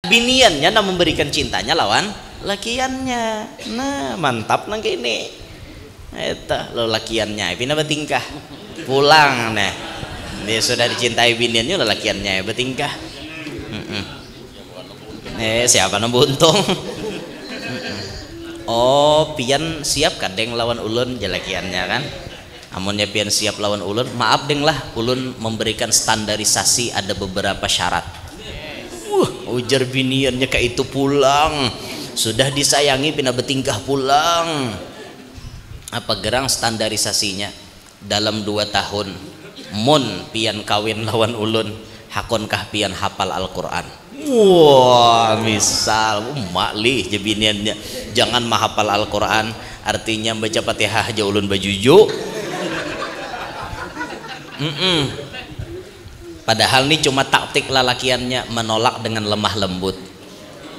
biniannya nah memberikan cintanya lawan lakiannya. Nah mantap nang kene eta lo lakiannya pina betingkah pulang nah dia sudah dicintai biniannya lo lakiannya betingkah siapa nang buntung oh pian siap kadeng lawan ulun jalakiannya kan amunnya pian siap lawan ulun maaf deng lah ulun memberikan standarisasi ada beberapa syarat. Ujar biniannya kayak itu pulang sudah disayangi pina betingkah pulang apa gerang standarisasinya dalam 2 tahun mun pian kawin lawan ulun hakonkah pian hafal Al-Quran. Wah misal maklih jebiniannya jangan mahafal Al-Quran artinya baca Fatihah aja ulun bajuju. Padahal ini cuma taktik lalakiannya menolak dengan lemah lembut.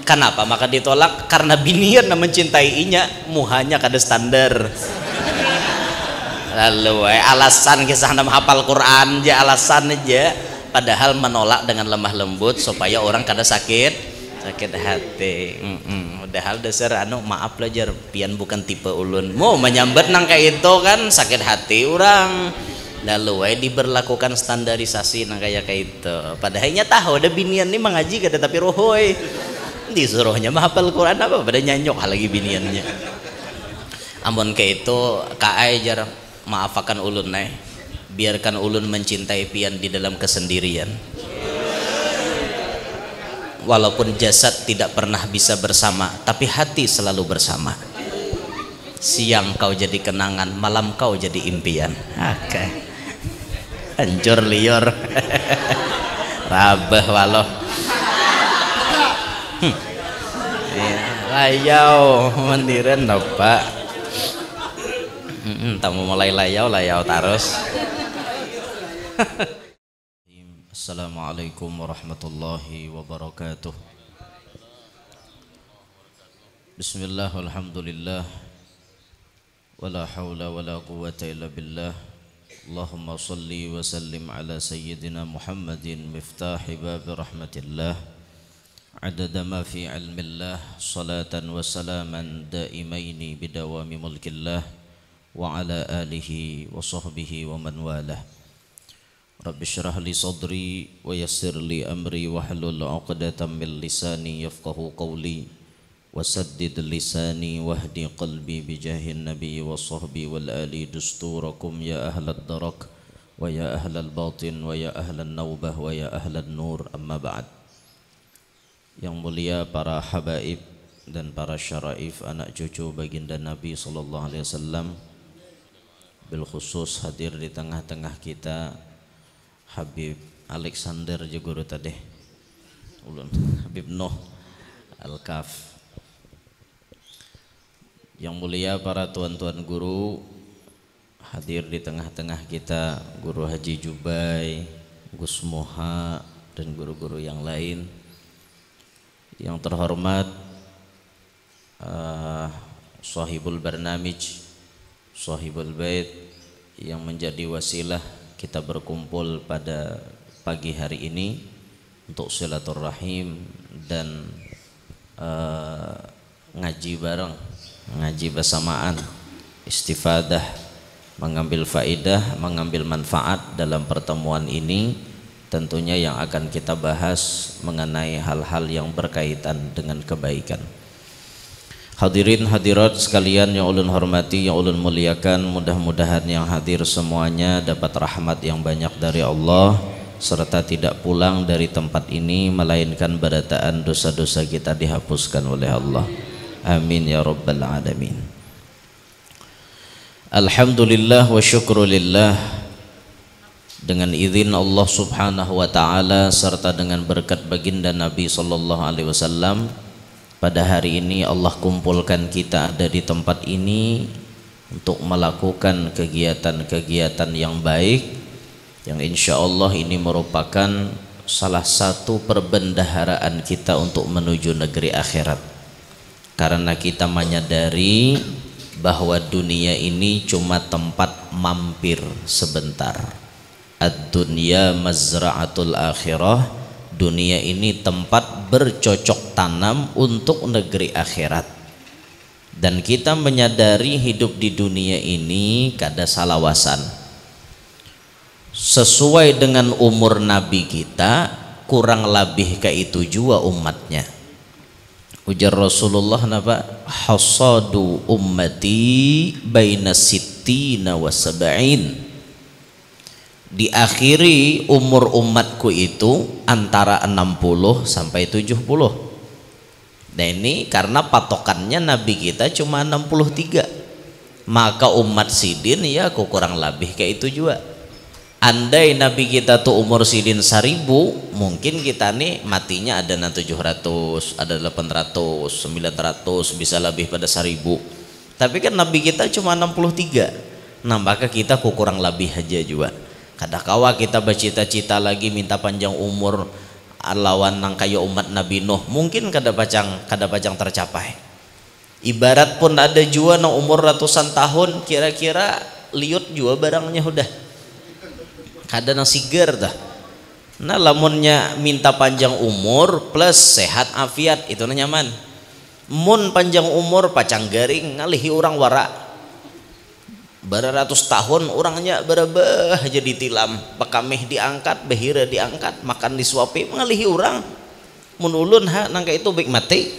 Kenapa maka ditolak? Karena binian mencintainya muhanya kada standar. Lalu alasan kisah nama hafal Quran aja alasan aja. Padahal menolak dengan lemah lembut supaya orang kada sakit hati. Padahal dasar maaf belajar pian bukan tipe ulun. Mau menyambat nang kayak itu kan sakit hati orang. Lalu diberlakukan standarisasi nang kayak itu. Padahalnya tahu ada binian nih mengaji kada tapi rohoy. Disuruhnya mahafal Quran apa pada nyanyok lagi biniannya. Amun kayak itu kaai jar maafakan ulun biarkan ulun mencintai pian di dalam kesendirian. Walaupun jasad tidak pernah bisa bersama tapi hati selalu bersama. Siang kau jadi kenangan, malam kau jadi impian. Oke. Hancur liur. Rabah waloh. Layau mandiran apa? Tamu mulai layau terus. Assalamualaikum warahmatullahi wabarakatuh. Bismillah walhamdulillah wala hawla wala quwwata illa billah. Allahumma salli wa sallim ala sayyidina Muhammadin miftahi bab rahmatillah adada ma fi ilmillah salatan wa salaman daimaini bidawami mulkillah wa ala alihi wa sahbihi wa man walah. Rabbi syrah li sadri wa yassir li amri wa hlul 'uqdatam min lisani yafqahu qawli wasaddid lisani wahdi qalbi bijahin nabi wa sahbi wal ali dusturakum ya ahlad darak wa ya ahlal batin wa ya ahlan naubah wa ya ahlan nur amma ba'd. Yang mulia para habaib dan para syaraif anak cucu baginda Nabi sallallahu alaihi wasallam, bil khusus hadir di tengah-tengah kita Habib Alexander Jogoro tadi ulun Habib Noh Al-Kaf. Yang mulia para tuan-tuan guru hadir di tengah-tengah kita, Guru Haji Jubai, Gus Moha dan guru-guru yang lain. Yang terhormat Sahibul Barnamij, Sahibul Bait yang menjadi wasilah kita berkumpul pada pagi hari ini untuk silaturahim dan ngaji bareng, ngaji bersamaan, istifadah, mengambil faidah, mengambil manfaat dalam pertemuan ini. Tentunya yang akan kita bahas mengenai hal-hal yang berkaitan dengan kebaikan. Hadirin hadirat sekalian yang ulun hormati, yang ulun muliakan, mudah-mudahan yang hadir semuanya dapat rahmat yang banyak dari Allah serta tidak pulang dari tempat ini melainkan barataan dosa-dosa kita dihapuskan oleh Allah. Amin ya rabbal alamin. Alhamdulillah wa syukrulillah. Dengan izin Allah subhanahu wa ta'ala serta dengan berkat baginda Nabi sallallahu alaihi wasallam, pada hari ini Allah kumpulkan kita ada di tempat ini untuk melakukan kegiatan-kegiatan yang baik, yang insya Allah ini merupakan salah satu perbendaharaan kita untuk menuju negeri akhirat. Karena kita menyadari bahwa dunia ini cuma tempat mampir sebentar. Ad-dunya mazra'atul akhirah, dunia ini tempat bercocok tanam untuk negeri akhirat, dan kita menyadari hidup di dunia ini kada salawasan sesuai dengan umur Nabi kita, kurang lebih kayak itu juga umatnya. Ujar Rasulullah napa, hasadu ummati baina sittina wa sab'in, diakhiri umur umatku itu antara 60 sampai 70. Nah ini karena patokannya Nabi kita cuma 63, maka umat sidin ya aku kurang lebih kayak itu juga. Andai Nabi kita tuh umur sidin 1000, mungkin kita nih matinya ada 700, ada 800, 900, bisa lebih pada 1000. Tapi kan Nabi kita cuma 63, nah maka kita kurang lebih aja juga. Kadakawa kita bercita-cita lagi minta panjang umur lawan nang kaya umat Nabi Nuh, mungkin kada pacang tercapai. Ibarat pun ada juga nang umur ratusan tahun, kira-kira liut juga barangnya udah kada nang sigar dah. Nah lamunnya minta panjang umur plus sehat afiat itu nyaman. Mun panjang umur pacang garing ngalihi orang wara baratus tahun orangnya berabah aja ditilam, pakameh diangkat, bahira diangkat, makan disuapi ngalihi orang. Mun ulun nang itu baik mati,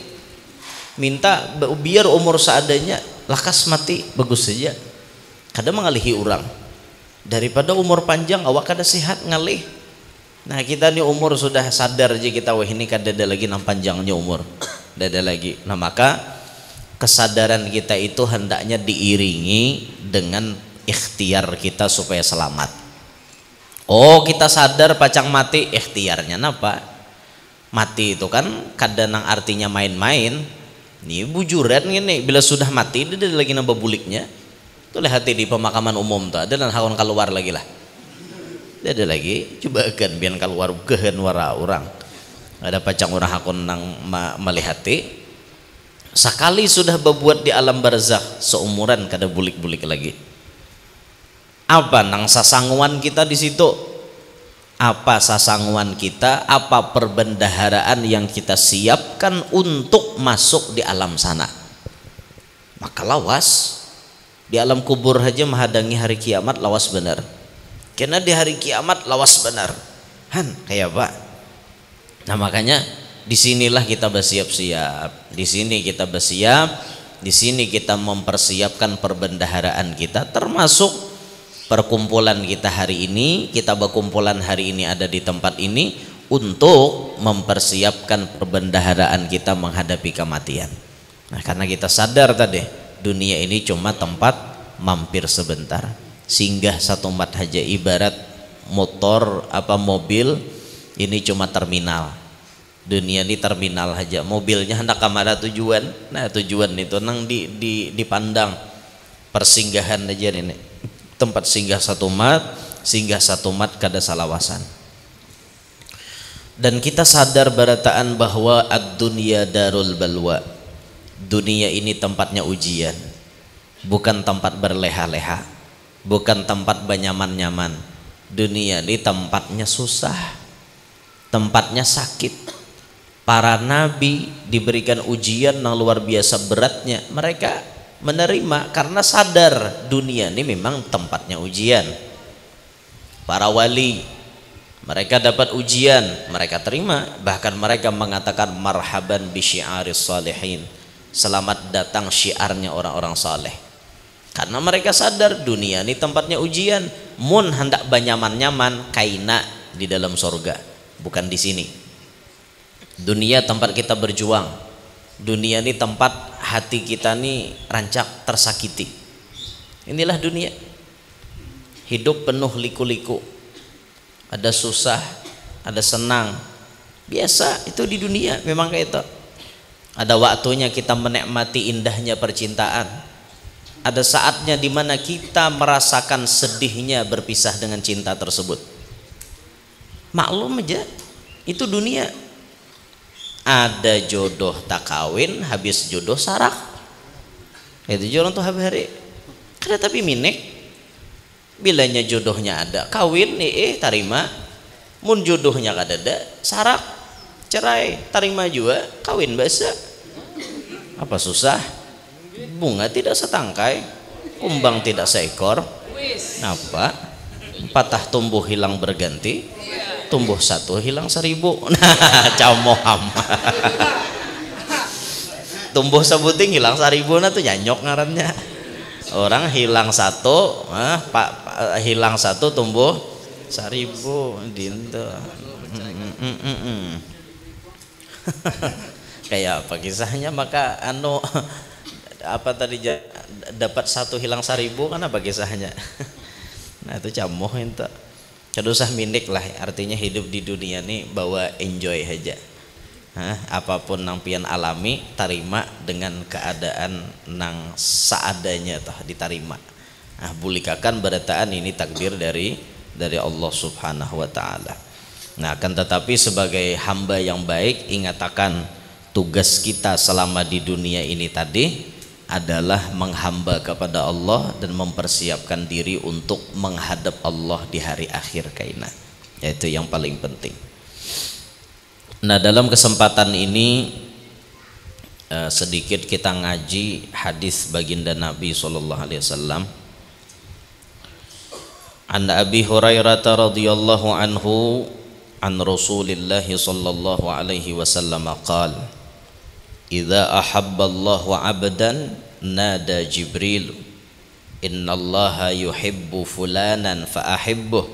minta biar umur seadanya, lakas mati bagus saja, kada mengalihi orang daripada umur panjang awak kada sehat ngalih. Nah kita nih umur sudah sadar aja kita, wah ini kada ada lagi nang panjangnya umur, kada ada lagi. Nah maka kesadaran kita itu hendaknya diiringi dengan ikhtiar kita supaya selamat. Oh kita sadar pacang mati, ikhtiarnya napa? Mati itu kan kada nang artinya main-main. Nih bujuran gini, bila sudah mati dia ada lagi nambah buliknya. Tuh hati di pemakaman umum tuh ada dan hakon keluar lagi lah. Dia ada lagi, coba kan biar keluar kehen wara orang. Ada pacang orang hakon nang melihati. Sekali sudah berbuat di alam barzakh seumuran kada bulik-bulik lagi. Apa nang sasanguan kita di situ? Apa sasanguan kita? Apa perbendaharaan yang kita siapkan untuk masuk di alam sana? Maka lawas di alam kubur aja menghadangi hari kiamat lawas benar. Karena di hari kiamat lawas benar. Kayak apa? Nah makanya disinilah kita bersiap-siap. Di sini kita bersiap. Di sini kita mempersiapkan perbendaharaan kita, termasuk perkumpulan kita hari ini. Kita berkumpulan hari ini ada di tempat ini untuk mempersiapkan perbendaharaan kita menghadapi kematian. Nah karena kita sadar tadi dunia ini cuma tempat mampir sebentar, singgah satu mat aja, ibarat motor apa mobil ini cuma terminal. Dunia ini terminal aja, mobilnya hendak kemana tujuan. Nah tujuan itu nang dipandang persinggahan aja ini, tempat singgah satu mat kada salawasan. Dan kita sadar barataan bahwa ad-dunya darul balwa, dunia ini tempatnya ujian, bukan tempat berleha-leha, bukan tempat bernyaman-nyaman. Dunia ini tempatnya susah, tempatnya sakit. Para nabi diberikan ujian yang luar biasa beratnya, mereka menerima karena sadar dunia ini memang tempatnya ujian. Para wali mereka dapat ujian, mereka terima, bahkan mereka mengatakan marhaban bi syi'aris salihin, selamat datang syiarnya orang-orang saleh. Karena mereka sadar dunia ini tempatnya ujian. Mun hendak banyaman-nyaman kaina di dalam sorga, bukan di sini. Dunia tempat kita berjuang. Dunia ini tempat hati kita nih rancak tersakiti. Inilah dunia. Hidup penuh liku-liku. Ada susah, ada senang. Biasa itu di dunia memang kayak itu. Ada waktunya kita menikmati indahnya percintaan. Ada saatnya dimana kita merasakan sedihnya berpisah dengan cinta tersebut. Maklum aja, itu dunia. Ada jodoh tak kawin, habis jodoh sarak. Itu jodoh tuh hari. Kada tapi minek. Bilanya jodohnya ada, kawin tarima. Mun jodohnya kada ada, sarak. cerai, tarima juga, kawin biasa. Apa susah? Bunga tidak setangkai, kumbang tidak seekor. Apa? Patah tumbuh hilang berganti, tumbuh satu hilang seribu. Nah, camoham. Tumbuh sebuting hilang seribu, nah tuh nyanyok ngarannya. Orang hilang satu, hilang satu tumbuh seribu, dinto. Kayak apa kisahnya? Maka apa tadi dapat satu hilang seribu kan apa kisahnya? Nah itu camoh itu. Kada usah minik lah, artinya hidup di dunia ini bawa enjoy aja. Apapun nang pian alami tarima dengan keadaan nang seadanya tah ditarima. Bulikakan berataan ini takdir dari Allah Subhanahu wa taala. Nah, akan tetapi sebagai hamba yang baik, ingatakan tugas kita selama di dunia ini tadi adalah menghamba kepada Allah dan mempersiapkan diri untuk menghadap Allah di hari akhir kaina. Yaitu yang paling penting. Nah, dalam kesempatan ini sedikit kita ngaji hadis baginda Nabi sallallahu alaihi wasallam. An Abi Hurairah radhiyallahu anhu an Rasulillah sallallahu alaihi wasallam qala: "Idza ahabballahu 'abdan nada Jibril, innallaha yuhibbu fulanan fa ahibbuh,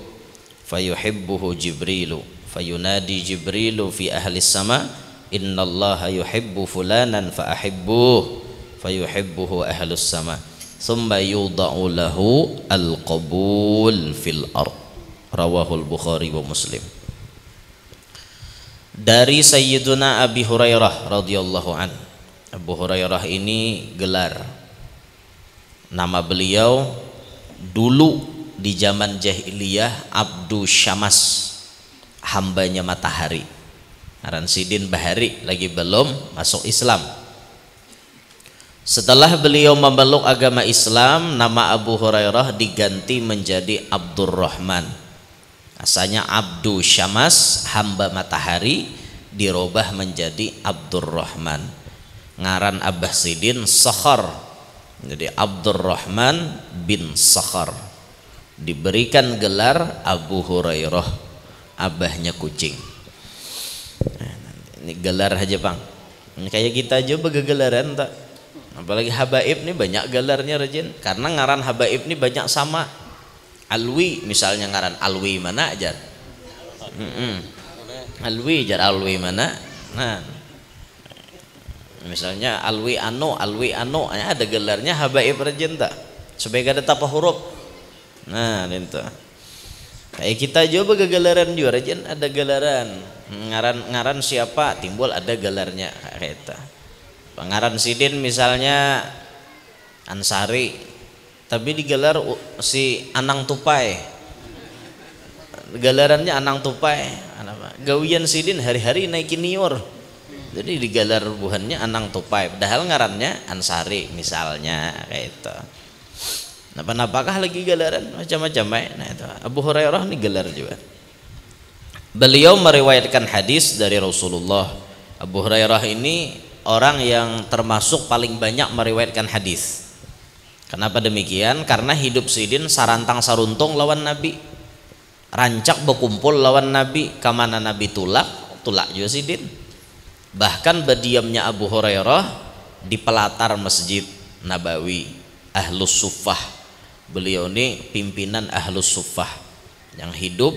fayuhibbuhu Jibrilu, fayunadi Jibrilu fi ahli sama, innallaha yuhibbu fulanan fa ahibbuh, fayuhibbuhu ahlus sama, thumma yudha'u lahu al-qabul fil ard." Rawahul Bukhari wa Muslim. Dari Sayyiduna Abi Hurairah radhiyallahu an. Abu Hurairah ini gelar. Nama beliau dulu di zaman jahiliyah Abdu Syamas, hambanya matahari. Aran Sidin Bahari, lagi belum masuk Islam. Setelah beliau memeluk agama Islam, nama Abu Hurairah diganti menjadi Abdurrahman. Asalnya Abdu Syamas, hamba matahari, dirubah menjadi Abdurrahman. Ngaran Abah Sidin Sakhar, jadi Abdurrahman bin Sakhar. Diberikan gelar Abu Hurairah, abahnya kucing. Ini gelar aja bang. Ini kayak kita aja begegelaran tak. Apalagi habaib nih banyak gelarnya rajin. Karena ngaran habaib nih banyak sama. Alwi misalnya ngaran Alwi mana aja. Alwi jar Alwi mana. Nah, misalnya Alwi Ano ada gelarnya habaib rajin tak. Sebagai ada tapa huruf. Nah, itu. Kayak kita juga begegelaran juga rajin ada gelaran. Ngaran siapa timbul ada gelarnya kayak itu. Ngaran Sidin misalnya Ansari, tapi digelar si Anang Tupai, gelarannya Anang Tupai. Gawian Sidin hari-hari naikin nior, jadi digelar buhannya Anang Tupai, padahal ngarannya Ansari misalnya kayak itu. Apakah lagi gelaran macam-macam. Nah itu Abu Hurairah ini gelar juga. Beliau meriwayatkan hadis dari Rasulullah. Abu Hurairah ini orang yang termasuk paling banyak meriwayatkan hadis. Kenapa demikian? Karena hidup Sidin sarantang saruntung lawan Nabi, rancak berkumpul lawan Nabi. Kamana Nabi tulak juga Sidin. Bahkan berdiamnya Abu Hurairah di pelatar Masjid Nabawi, Ahlus Suffah. Beliau ini pimpinan Ahlus Suffah yang hidup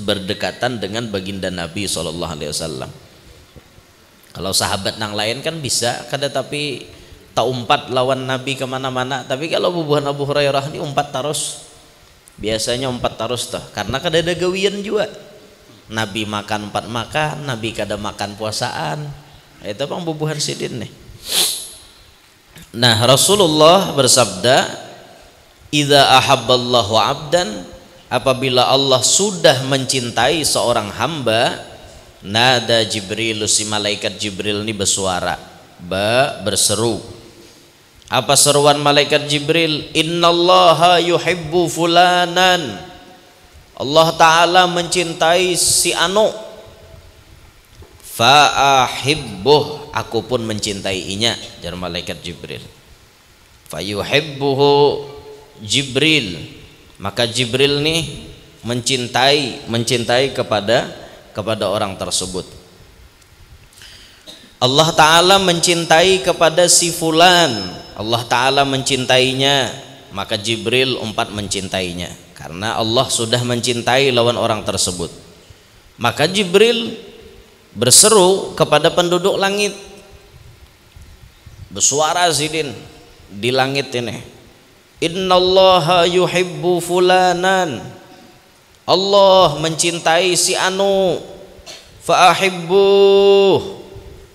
berdekatan dengan baginda Nabi SAW. Kalau sahabat yang lain kan bisa kada, tapi tak umpat lawan Nabi kemana-mana. Tapi kalau bubuhan Abu Hurairah ini umpat terus, biasanya umpat terus tuh, karena kada ada gawian juga. Nabi makan empat makan, Nabi kada makan puasaan. Itu bang bubuhan Sidin nih. Nah Rasulullah bersabda, idza ahabballahu abdan, apabila Allah sudah mencintai seorang hamba, nada Jibril, si malaikat Jibril ini bersuara, berseru. Apa seruan malaikat Jibril? Innallaha yuhibbu fulanan, Allah Ta'ala mencintai si anu, Fa'ahibbuh, aku pun mencintainya, jar malaikat Jibril. Fayuhibbuhu Jibril, maka Jibril nih mencintai kepada orang tersebut. Allah Ta'ala mencintai kepada si fulan, Allah Ta'ala mencintainya, maka Jibril mencintainya karena Allah sudah mencintai lawan orang tersebut. Maka Jibril berseru kepada penduduk langit, bersuara zidin di langit ini, innallaha yuhibbu fulanan, Allah mencintai si anu, fa'ahibbuh,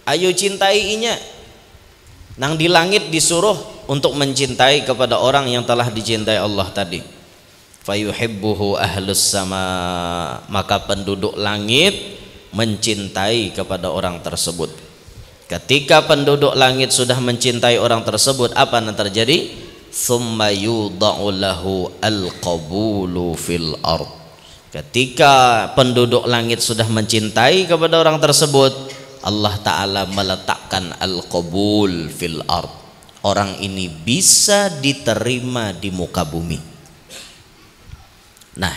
ayo cintainya. Nang di langit disuruh untuk mencintai kepada orang yang telah dicintai Allah tadi. Fayuhibbuhu ahlus sama, maka penduduk langit mencintai kepada orang tersebut. Ketika penduduk langit sudah mencintai orang tersebut, apa yang terjadi? Tsumma yudha'u lahu al-qabulu fil ard. Ketika penduduk langit sudah mencintai kepada orang tersebut, Allah Ta'ala meletakkan al-qabul fil ard. Orang ini bisa diterima di muka bumi. Nah,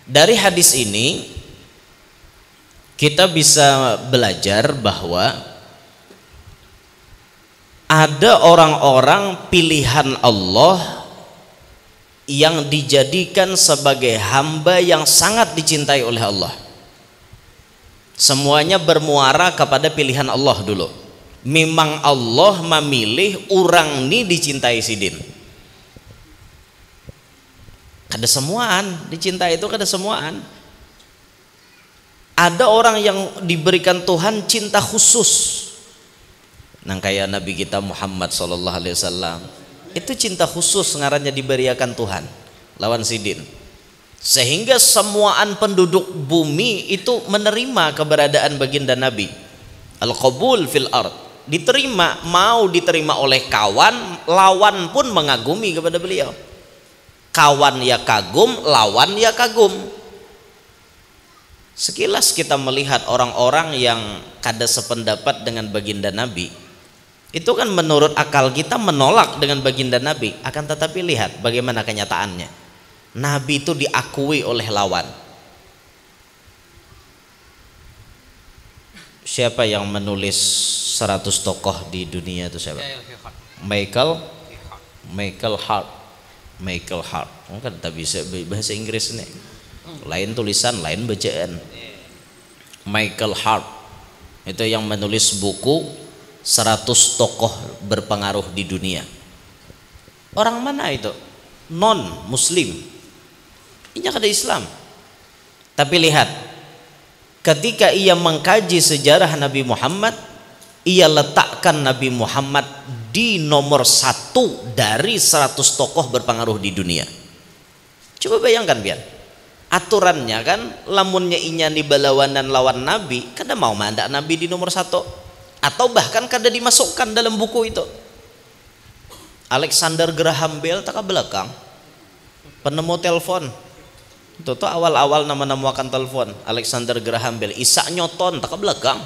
dari hadis ini kita bisa belajar bahwa ada orang-orang pilihan Allah yang dijadikan sebagai hamba yang sangat dicintai oleh Allah. Semuanya bermuara kepada pilihan Allah dulu. Memang Allah memilih orang ini dicintai sidin. Kada semuaan dicintai itu, kada semuaan. Ada orang yang diberikan Tuhan cinta khusus. Nang kayak Nabi kita Muhammad sallallahu alaihi wasallam, itu cinta khusus ngarannya diberikan Tuhan lawan sidin, sehingga semuaan penduduk bumi itu menerima keberadaan baginda Nabi. Al-qabul fil ard, diterima, mau diterima oleh kawan, lawan pun mengagumi kepada beliau. Kawan ya kagum, lawan ya kagum. Sekilas kita melihat orang-orang yang kada sependapat dengan baginda Nabi, itu kan menurut akal kita menolak dengan baginda Nabi. Akan tetapi lihat bagaimana kenyataannya. Nabi itu diakui oleh lawan. Siapa yang menulis 100 tokoh di dunia itu siapa? Michael Hart. Kan tak bisa bahasa Inggris nih. Lain tulisan, lain bacaan. Michael Hart itu yang menulis buku 100 tokoh berpengaruh di dunia. Orang mana itu? Non muslim, ini kada Islam. Tapi lihat, ketika ia mengkaji sejarah Nabi Muhammad, ia letakkan Nabi Muhammad di nomor 1 dari 100 tokoh berpengaruh di dunia. Coba bayangkan biar aturannya kan, lamunnya inya di balawanan lawan Nabi, kada mau mandak Nabi di nomor 1, atau bahkan kada dimasukkan dalam buku itu. Alexander Graham Bell tak ke belakang, penemu telepon itu tuh awal-awal nama-nama akan telepon. Alexander Graham Bell. Isaac Newton tak ke belakang,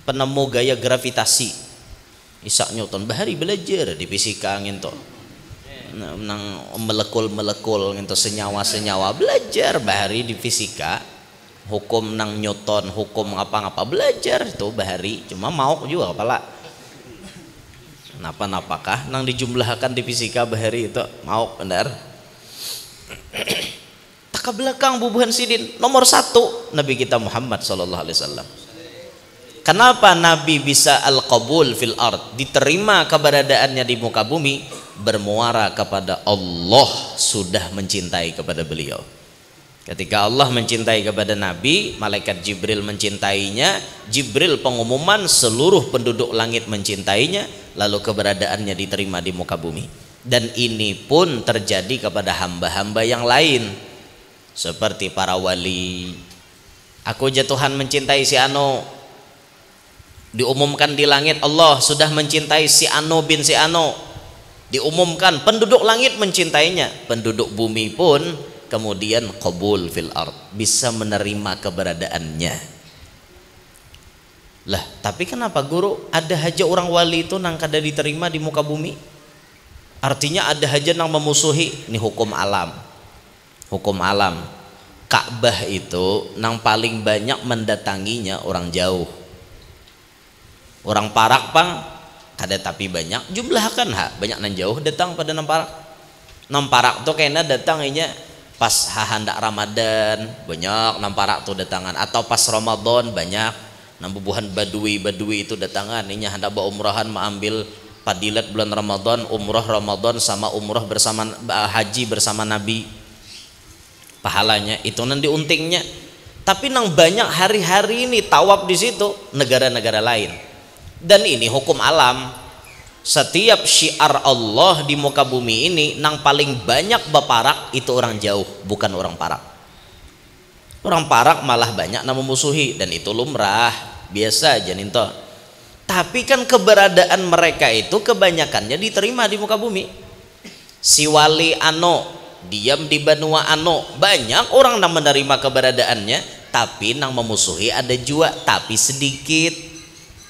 penemu gaya gravitasi. Isaac Newton bahari belajar di fisika gitu, nang melekul gitu, senyawa belajar bahari di fisika, hukum nang Newton, hukum apa-apa belajar itu bahari. Cuma mau juga kepala napa-napakah nang dijumlahkan di fisika bahari itu mau benar. Tak ke belakang bubuhan sidin, nomor 1 Nabi kita Muhammad sallallahu alaihi wasallam. Kenapa Nabi bisa al-qabul fil ard, diterima keberadaannya di muka bumi? Bermuara kepada Allah sudah mencintai kepada beliau. Ketika Allah mencintai kepada Nabi, malaikat Jibril mencintainya. Jibril pengumuman, seluruh penduduk langit mencintainya, lalu keberadaannya diterima di muka bumi. Dan ini pun terjadi kepada hamba-hamba yang lain, seperti para wali. Aku Tuhan mencintai si Ano, diumumkan di langit Allah sudah mencintai si Ano bin si Ano, diumumkan penduduk langit mencintainya, penduduk bumi pun kemudian qabul fil ard, bisa menerima keberadaannya. Lah, tapi kenapa guru ada haja orang wali itu nang kada diterima di muka bumi? Artinya ada haja nang memusuhi. Ini hukum alam. Hukum alam. Ka'bah itu nang paling banyak mendatanginya orang jauh. Orang Parak pang kada tapi banyak jumlah kan banyak nang jauh datang pada nang Parak. Nang Parak tuh kayaknya datangnya pas handak Ramadan banyak nang Parak tuh datangan, atau pas Ramadan banyak nang bubuhan badui itu datangan. Ini hendak bawa umrahan mengambil padilat bulan Ramadan, umrah Ramadan sama umrah bersama haji bersama Nabi, pahalanya itu nanti untingnya. Tapi nang banyak hari-hari ini tawaf di situ negara-negara lain. Dan ini hukum alam. Setiap syiar Allah di muka bumi ini nang paling banyak baparak itu orang jauh, bukan orang Parak. Orang Parak malah banyak nang memusuhi, dan itu lumrah biasa aja ninto. Tapi kan keberadaan mereka itu kebanyakannya diterima di muka bumi. Si wali ano diam di Banua ano, banyak orang nang menerima keberadaannya, tapi nang memusuhi ada juga, tapi sedikit.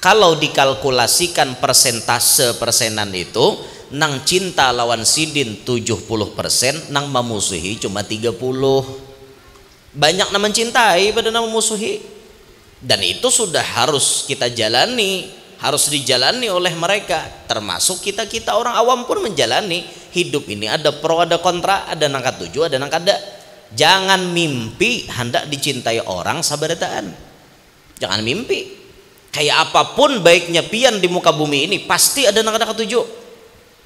Kalau dikalkulasikan persentase persenan itu, nang cinta lawan sidin 70%, nang memusuhi cuma 30%. Banyak nang mencintai pada nang memusuhi. Dan itu sudah harus kita jalani, harus dijalani oleh mereka. Termasuk kita orang awam pun menjalani. Hidup ini ada pro ada kontra, ada nang katuju ada nang kada. Jangan mimpi hendak dicintai orang sabarataan. Jangan mimpi. Kayak apapun baiknya pian di muka bumi ini pasti ada nang kada katuju.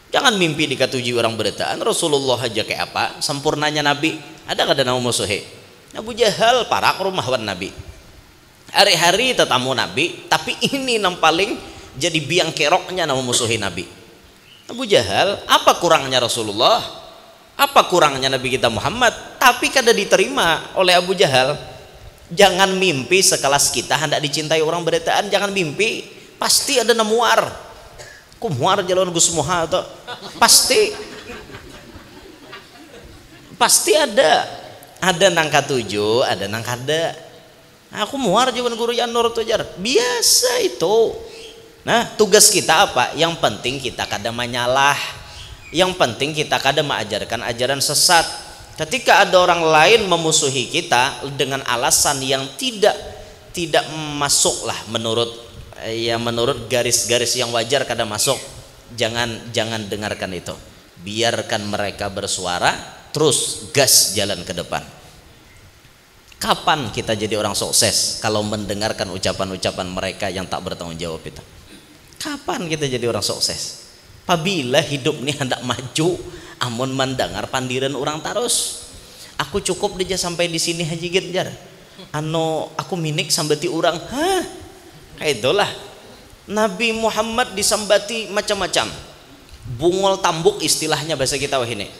Jangan mimpi dikatuji orang berataan. Rasulullah aja kayak apa sempurnanya Nabi, ada kada nang musuhi. Abu Jahal parak rumahan Nabi, hari-hari tetamu Nabi, tapi ini nang paling jadi biang keroknya nang memusuhi Nabi. Abu Jahal, apa kurangnya Rasulullah? Apa kurangnya Nabi kita Muhammad? Tapi kada diterima oleh Abu Jahal. Jangan mimpi sekelas kita hendak dicintai orang berataan, jangan mimpi. Pasti ada namuar. Ku muar jalan Gus Muha atau pasti ada nang katuju, ada nang kada. Aku muar jalan guru yang nur tujar. Biasa itu. Nah, tugas kita apa? Yang penting kita kada menyalah. Yang penting kita kada mengajarkan ajaran sesat. Ketika ada orang lain memusuhi kita dengan alasan yang tidak masuklah menurut garis-garis yang wajar kada masuk, jangan dengarkan itu. Biarkan mereka bersuara, terus gas jalan ke depan. Kapan kita jadi orang sukses kalau mendengarkan ucapan-ucapan mereka yang tak bertanggung jawab itu? Kapan kita jadi orang sukses? Apabila hidup ini hendak maju, amun mendengar pandiran orang tarus. Aku cukup dia sampai di sini haji genjar. Aku minik sambati orang. Kayak itulah. Nabi Muhammad disambati macam-macam. Bungol tambuk istilahnya bahasa kita wah ini.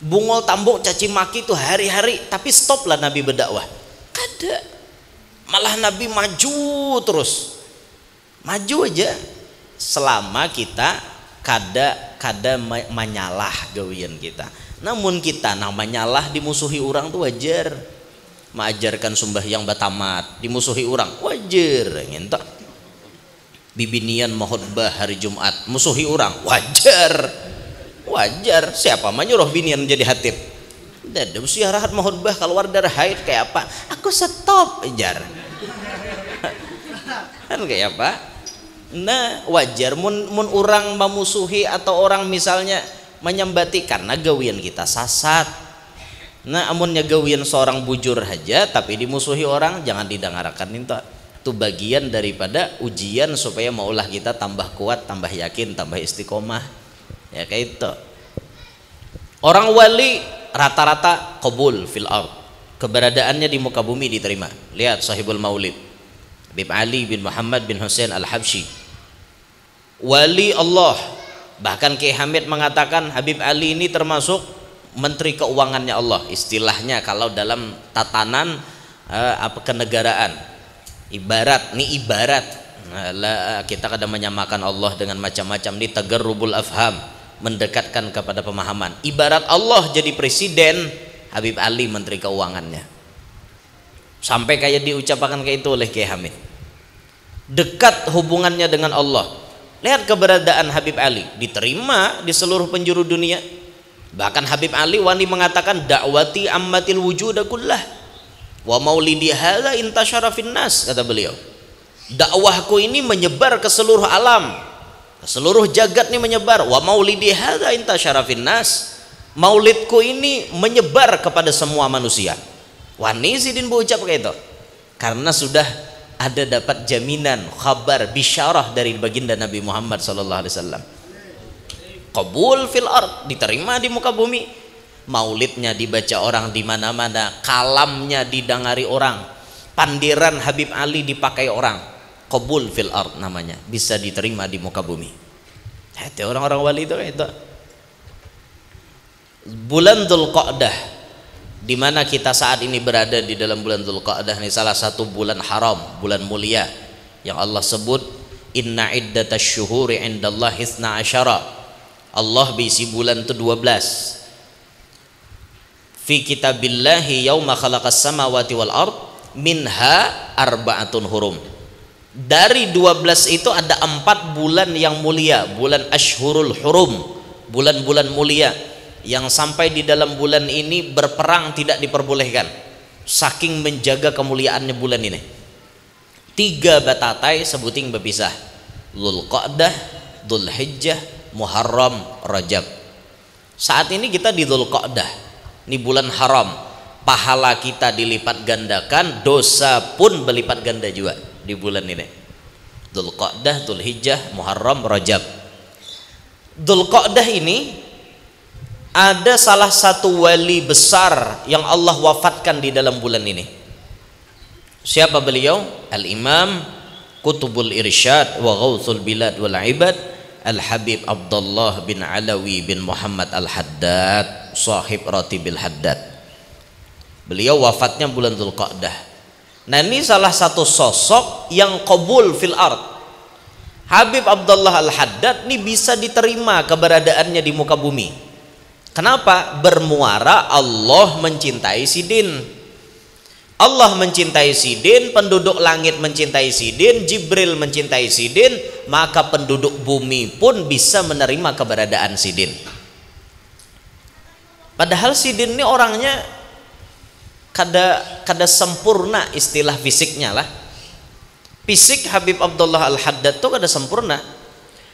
Bungol tambuk caci maki itu hari-hari, tapi stop lah Nabi berdakwah. Kada. Malah Nabi maju terus. Maju aja. Selama kita kada menyalah gawian kita. Namun kita menyalah dimusuhi orang tuh wajar. Mengajarkan sembahyang batamat dimusuhi orang wajar. Ngentak bibinian mahutbah hari Jumat musuhi orang wajar. Siapa menyuruh binian jadi hatib? Dada usiarahat mahutbah keluar dari haid kayak apa? Aku stop ajar. Kan kayak apa? Nah, wajar mun orang memusuhi atau orang misalnya menyembati karena gawian kita sasat. Nah, amunnya gawian seorang bujur aja tapi dimusuhi orang, jangan didengarkan itu bagian daripada ujian supaya maulah kita tambah kuat, tambah yakin, tambah istiqomah. Ya kayak itu. Orang wali rata-rata qabul fil ard. Keberadaannya di muka bumi diterima. Lihat Sahibul Maulid. Habib Ali bin Muhammad bin Hussein Al-Habsyi, wali Allah. Bahkan Kiai Hamid mengatakan Habib Ali ini termasuk menteri keuangannya Allah, istilahnya kalau dalam tatanan kenegaraan. Ibarat kita kadang menyamakan Allah dengan macam-macam, ini tagarrubul afham, mendekatkan kepada pemahaman. Ibarat Allah jadi presiden, Habib Ali menteri keuangannya. Sampai kayak diucapkan kayak itu oleh Kiai Hamid. dekat hubungannya dengan Allah. Lihat keberadaan Habib Ali, diterima di seluruh penjuru dunia. Bahkan Habib Ali wani mengatakan dakwati ammatil wujuda kullah wa maulidi hadza intasyara finnas, kata beliau. Dakwahku ini menyebar ke seluruh alam, ke seluruh jagat ini menyebar. Wa maulidi hadza intasyara finnas, maulidku ini menyebar kepada semua manusia. Wani Sidin berucap kayak itu karena sudah ada dapat jaminan, kabar, bisyarah dari baginda Nabi Muhammad sallallahu alaihi wasallam. Qabul fil ard, diterima di muka bumi. Maulidnya dibaca orang di mana-mana, kalamnya didengari orang, pandiran Habib Ali dipakai orang. Qabul fil ard namanya, bisa diterima di muka bumi. Itu orang-orang wali itu. Bulan Dzulqa'dah, di mana kita saat ini berada di dalam bulan Dzulqa'dah ini, salah satu bulan haram, bulan mulia yang Allah sebut inna iddatasy syuhuri indallahi 12. Allah berisi bulan itu 12. Fi kitabillahi yauma khalaqas samawati wal ard minha arba'atun hurum. Dari 12 itu ada 4 bulan yang mulia, bulan Ashhurul Hurum, bulan-bulan mulia yang sampai di dalam bulan ini berperang tidak diperbolehkan, saking menjaga kemuliaannya bulan ini. 3 batatai sebuting berpisah, Dzulqa'dah, Dzulhijjah, Muharram, Rajab. Saat ini kita di Dzulqa'dah, ini bulan haram, pahala kita dilipat gandakan, dosa pun berlipat ganda juga di bulan ini. Dzulqa'dah, Dzulhijjah, Muharram, Rajab. Dzulqa'dah ini ada salah satu wali besar yang Allah wafatkan di dalam bulan ini. Siapa beliau? Al-Imam Qutbul Irsyad wa Ghauthul Bilad wal Ibad Al-Habib Abdullah bin Alawi bin Muhammad Al-Haddad, sahib Ratibil Haddad. Beliau wafatnya bulan Dzulqa'dah. Nah, ini salah satu sosok yang qabul fil ard. Habib Abdullah Al-Haddad ini bisa diterima keberadaannya di muka bumi. Kenapa? Bermuara Allah mencintai Sidin. Allah mencintai Sidin, penduduk langit mencintai Sidin, Jibril mencintai Sidin, maka penduduk bumi pun bisa menerima keberadaan Sidin. Padahal Sidin ini orangnya kada sempurna, istilah fisiknya lah. Fisik Habib Abdullah Al-Haddad itu kada sempurna.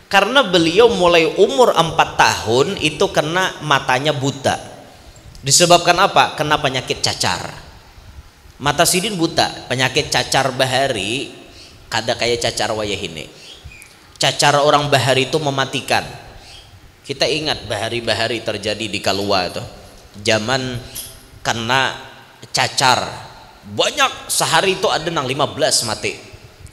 Karena beliau mulai umur 4 tahun itu kena matanya buta. Disebabkan apa? Kena penyakit cacar. Mata Sidin buta, penyakit cacar bahari, kada kayak cacar wayah ini. Cacar orang bahari itu mematikan. Kita ingat bahari-bahari terjadi di Kalua itu. Zaman kena cacar. Banyak, sehari itu ada nang 15 mati.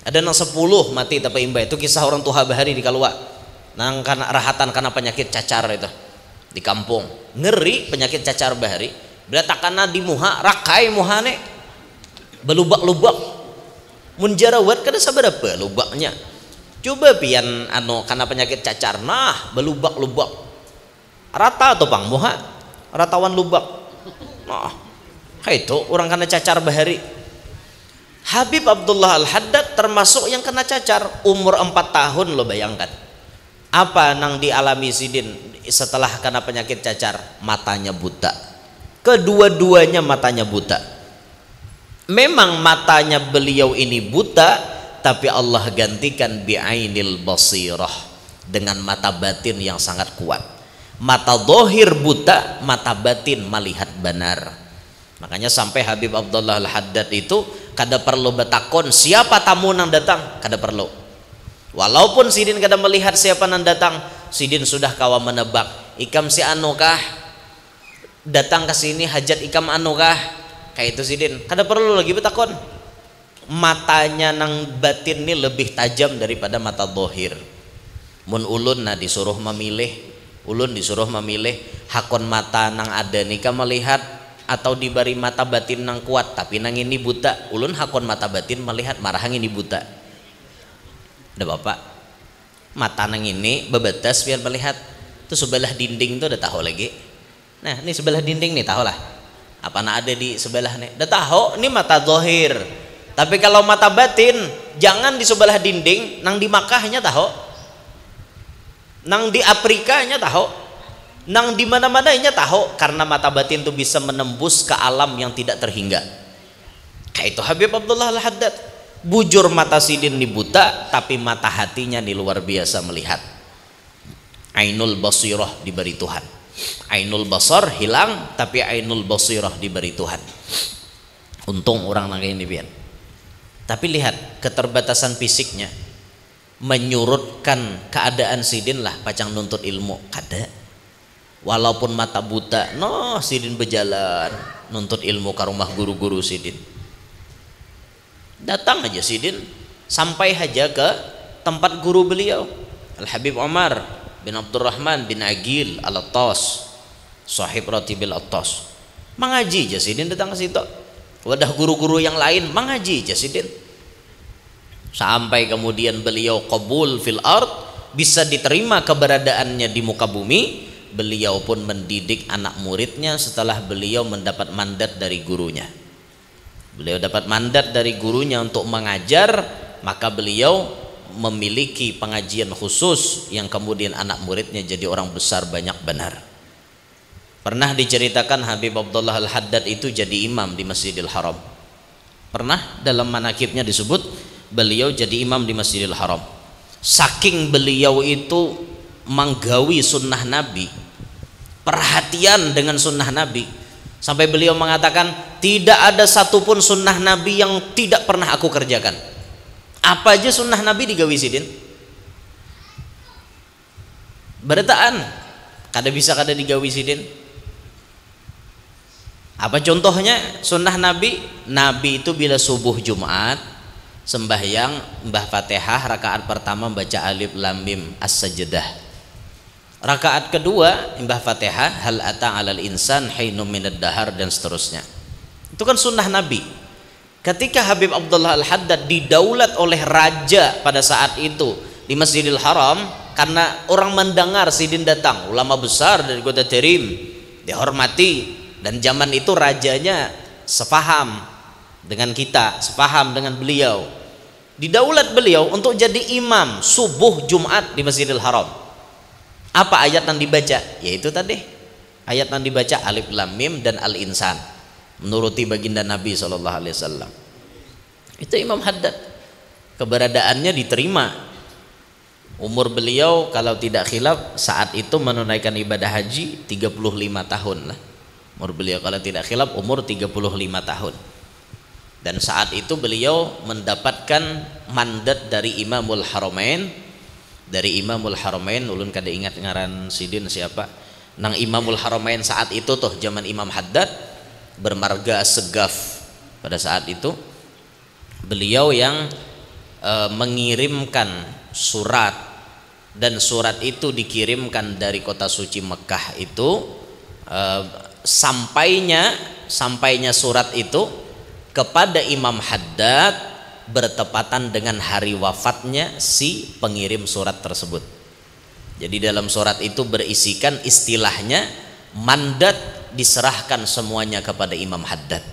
Ada nang 10 mati tapi imba. Itu kisah orang tuha bahari di Kalua. Nang karena rahatan karena penyakit cacar itu di kampung. Ngeri penyakit cacar bahari. Bila takana di muha, rakai muhane belubak-lubak. Mun jarawat kada saberapa lubaknya. Coba pian karena penyakit cacar, nah belubak-lubak. Rata atau pang muha? Ratawan lubak. Nah, itu orang kena cacar bahari. Habib Abdullah Al-Haddad termasuk yang kena cacar, umur 4 tahun, lo bayangkan. Apa nang dialami Sidin setelah kena penyakit cacar? Matanya buta. Kedua-duanya matanya buta. Memang matanya beliau ini buta, tapi Allah gantikan bi'ainil basirah, dengan mata batin yang sangat kuat. Mata zahir buta, mata batin melihat benar. Makanya sampai Habib Abdullah Al-Haddad itu kada perlu betakon siapa tamu nang datang, kada perlu. Walaupun Sidin kada melihat siapa nang datang, Sidin sudah kawa menebak, ikam si anu kah datang ke sini, hajat ikam anu kah, kayak itu Sidin. Kada perlu lagi betakon. Matanya nang batin ini lebih tajam daripada mata zahir. Mun ulun nah disuruh memilih, ulun disuruh memilih hakon mata nang ada nikah melihat atau diberi mata batin nang kuat tapi nang ini buta. Ulun hakon mata batin melihat marahang ini buta. Ada bapak mata nang ini bebetas biar melihat tuh sebelah dinding tuh udah tahu lagi. Nah ini sebelah dinding nih tahu lah apa nak ada di sebelah nih udah tahu ini mata zahir. Tapi kalau mata batin jangan di sebelah dinding, nang di Makkahnya tahu, nang di Afrikanya tahu, nang di mana-mananya tahu, karena mata batin itu bisa menembus ke alam yang tidak terhingga. Kayak itu Habib Abdullah Al-Haddad, bujur mata sidin ini buta, tapi mata hatinya ini luar biasa melihat. Ainul basirah diberi Tuhan. Ainul basar hilang, tapi ainul basirah diberi Tuhan. Untung orang nang ini pian. Tapi lihat keterbatasan fisiknya menyurutkan keadaan sidin lah pacang nuntut ilmu kada. Walaupun mata buta, no sidin berjalan nuntut ilmu ke rumah guru-guru sidin. Datang aja sidin sampai aja ke tempat guru beliau Al Habib Umar bin Abdurrahman bin Agil Al-Attas, sahib Ratibil Attas. Mengaji aja sidin datang ke situ. Wadah guru-guru yang lain mengaji aja sidin. Sampai kemudian beliau qabul fil ard, bisa diterima keberadaannya di muka bumi. Beliau pun mendidik anak muridnya setelah beliau mendapat mandat dari gurunya. Beliau dapat mandat dari gurunya untuk mengajar, maka beliau memiliki pengajian khusus yang kemudian anak muridnya jadi orang besar banyak benar. Pernah diceritakan Habib Abdullah Al-Haddad itu jadi imam di Masjidil Haram. Pernah dalam manakibnya disebut beliau jadi imam di Masjidil Haram. Saking beliau itu menggawi sunnah Nabi, perhatian dengan sunnah Nabi, sampai beliau mengatakan tidak ada satupun sunnah Nabi yang tidak pernah aku kerjakan. Apa aja sunnah Nabi digawi sidin. Berataan kada bisa kada digawi sidin. Apa contohnya sunnah Nabi? Nabi itu bila subuh Jumat sembahyang mbah Fatihah, rakaat pertama baca alif lam mim as-sajdah, rakaat kedua mbah Fatihah hal ata 'alal insan hinum minad dahar, dan seterusnya. Itu kan sunnah Nabi. Ketika Habib Abdullah Al-Haddad didaulat oleh raja pada saat itu di Masjidil Haram, karena orang mendengar sidin datang, ulama besar dari kota Terim, dihormati, dan zaman itu rajanya sepaham dengan kita, sepaham dengan beliau. Didaulat beliau untuk jadi imam subuh Jumat di Masjidil Haram. Apa ayat yang dibaca? Yaitu tadi ayat yang dibaca alif lam mim dan al insan, menuruti baginda Nabi SAW. Itu Imam Haddad. Keberadaannya diterima. Umur beliau kalau tidak khilaf saat itu menunaikan ibadah haji 35 tahun lah. Umur beliau kalau tidak khilaf umur 35 tahun. Dan saat itu beliau mendapatkan mandat dari Imamul Haramain. Dari Imamul Haramain, ulun kada ingat ngaran sidin siapa. Nang Imamul Haramain saat itu tuh zaman Imam Haddad bermarga Segaf. Pada saat itu beliau yang mengirimkan surat, dan surat itu dikirimkan dari kota suci Mekah itu, sampainya surat itu kepada Imam Haddad bertepatan dengan hari wafatnya si pengirim surat tersebut. Jadi dalam surat itu berisikan istilahnya mandat diserahkan semuanya kepada Imam Haddad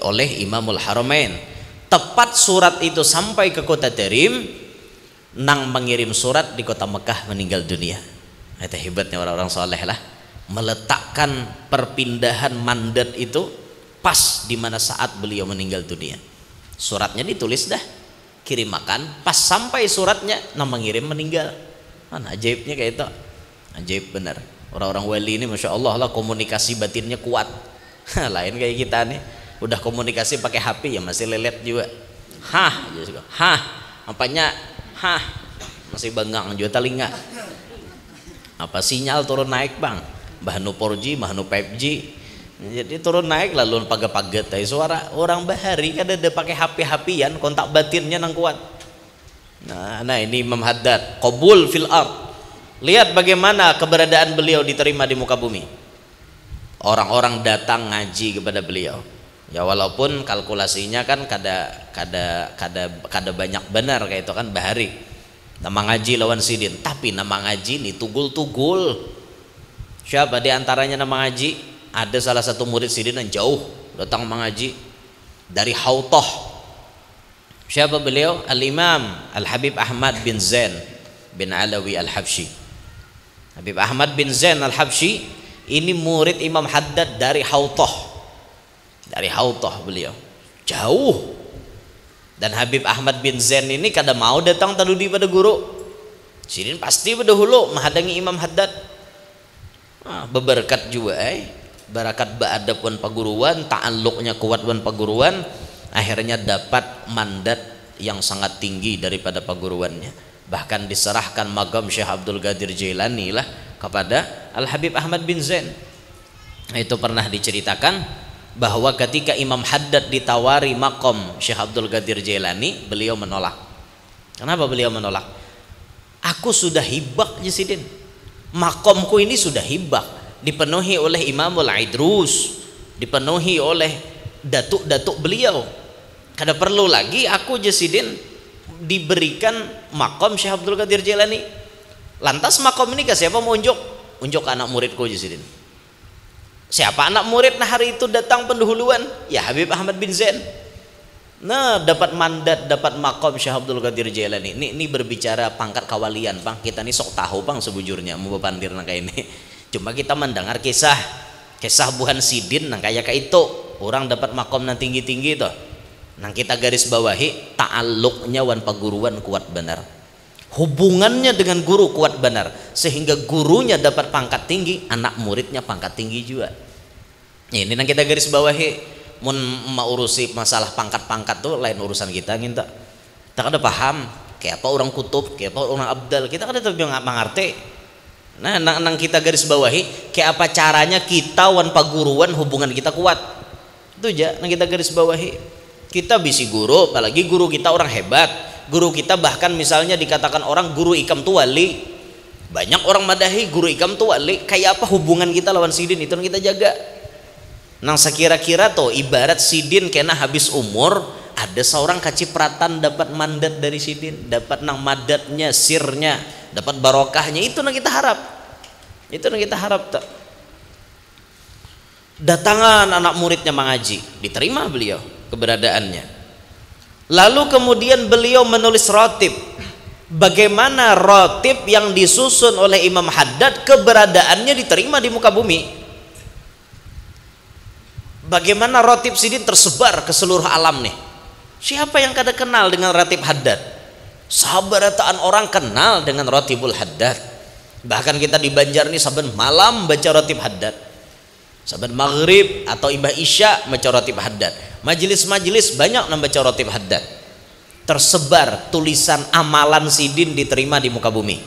oleh Imamul Haramain. Tepat surat itu sampai ke kota Terim, nang mengirim surat di kota Mekah meninggal dunia. Itu hebatnya orang-orang soleh lah, meletakkan perpindahan mandat itu pas di mana saat beliau meninggal dunia. Suratnya ditulis dah, kirim makan, pas sampai suratnya nang mengirim meninggal. Mana ajaibnya kayak itu, ajaib benar. Orang-orang wali ini masya Allah lah, komunikasi batinnya kuat. Lain kayak kita nih, udah komunikasi pakai HP ya masih lelet juga. Hah, hah, apanya? Hah, masih benggang juga telinga. Apa sinyal turun naik bang? Bahnu 4G, bahnu 5G. Jadi turun naik lalu paget-paget suara orang bahari kan ada pakai HP-HPan, kontak batinnya nang kuat. Nah ini Imam Haddad qabul fil ard. Lihat bagaimana keberadaan beliau diterima di muka bumi. Orang-orang datang ngaji kepada beliau. Ya walaupun kalkulasinya kan kada banyak benar kayak itu kan bahari. Nama ngaji lawan sidin, tapi nama ngaji ini tugul-tugul. Siapa di antaranya nama ngaji? Ada salah satu murid sidin yang jauh datang mengaji dari Hautoh. Siapa beliau? Al-Imam Al-Habib Ahmad bin Zain bin Alawi Al-Habsyi. Habib Ahmad bin Zain Al-Habsyi ini murid Imam Haddad dari Hautah. Dari Hautah beliau. Jauh. Dan Habib Ahmad bin Zain ini kada mau datang tadudi pada guru. Sidin pasti berdahulu menghadangi Imam Haddad. Beberkat juga barakat ba'adab wan paguruan, ta'alluqnya kuat wan paguruan, akhirnya dapat mandat yang sangat tinggi daripada paguruannya. Bahkan diserahkan magam Syekh Abdul Qadir Jailani lah kepada Al-Habib Ahmad bin Zain. Itu pernah diceritakan bahwa ketika Imam Haddad ditawari makom Syekh Abdul Qadir Jailani, beliau menolak. Kenapa beliau menolak? Aku sudah hibak Jasidin, makomku ini sudah hibak, dipenuhi oleh Imamul Idrus, dipenuhi oleh datuk-datuk beliau. Kada perlu lagi aku Jasidin diberikan makom Syekh Abdul Qadir Jailani. Lantas makom ini ke siapa mau unjuk? Unjuk anak muridku Jasidin. Siapa anak murid nah hari itu datang pendahuluan? Ya Habib Ahmad bin Zain. Nah dapat mandat, dapat makom Syekh Abdul Qadir Jailani. Ini berbicara pangkat kawalian bang. Kita ini sok tahu bang sebujurnya mau bepandir nang kayak ini. Cuma kita mendengar kisah buhan sidin nang kayak itu. Orang dapat makom nang tinggi-tinggi itu. Nang kita garis bawahi ta'alluqnya wan paguruan kuat benar. Hubungannya dengan guru kuat benar sehingga gurunya dapat pangkat tinggi, anak muridnya pangkat tinggi juga. Ini nang kita garis bawahi. Mun mau urusi masalah pangkat-pangkat tuh lain urusan kita nginta. Kita kada paham kayak apa orang kutub, kayak apa orang abdal, kita kada tahu mengerti. Nah, nang kita garis bawahi kayak apa caranya kita wan paguruan hubungan kita kuat. Itu aja nang kita garis bawahi. Kita bisi guru, apalagi guru kita orang hebat. Guru kita bahkan misalnya dikatakan orang guru ikam tu wali. Banyak orang madahi guru ikam tu wali. Kayak apa hubungan kita lawan sidin itu yang kita jaga. Nang sekira-kira tuh ibarat sidin kena habis umur, ada seorang kacipratan dapat mandat dari sidin, dapat nang madatnya, sirnya, dapat barokahnya, itu nang kita harap. Itu nang kita harap tak. Datangan anak muridnya mengaji, diterima beliau keberadaannya. Lalu kemudian beliau menulis rotib. Bagaimana rotib yang disusun oleh Imam Haddad keberadaannya diterima di muka bumi. Bagaimana rotib sidin tersebar ke seluruh alam nih. Siapa yang kada kenal dengan rotib Haddad? Sabarataan orang kenal dengan rotibul Haddad. Bahkan kita di Banjar nih saben malam baca rotib Haddad. Saben maghrib atau imbah isya baca rotib Haddad. Majelis-majelis banyak yang baca rotib Haddad. Tersebar tulisan amalan sidin diterima di muka bumi.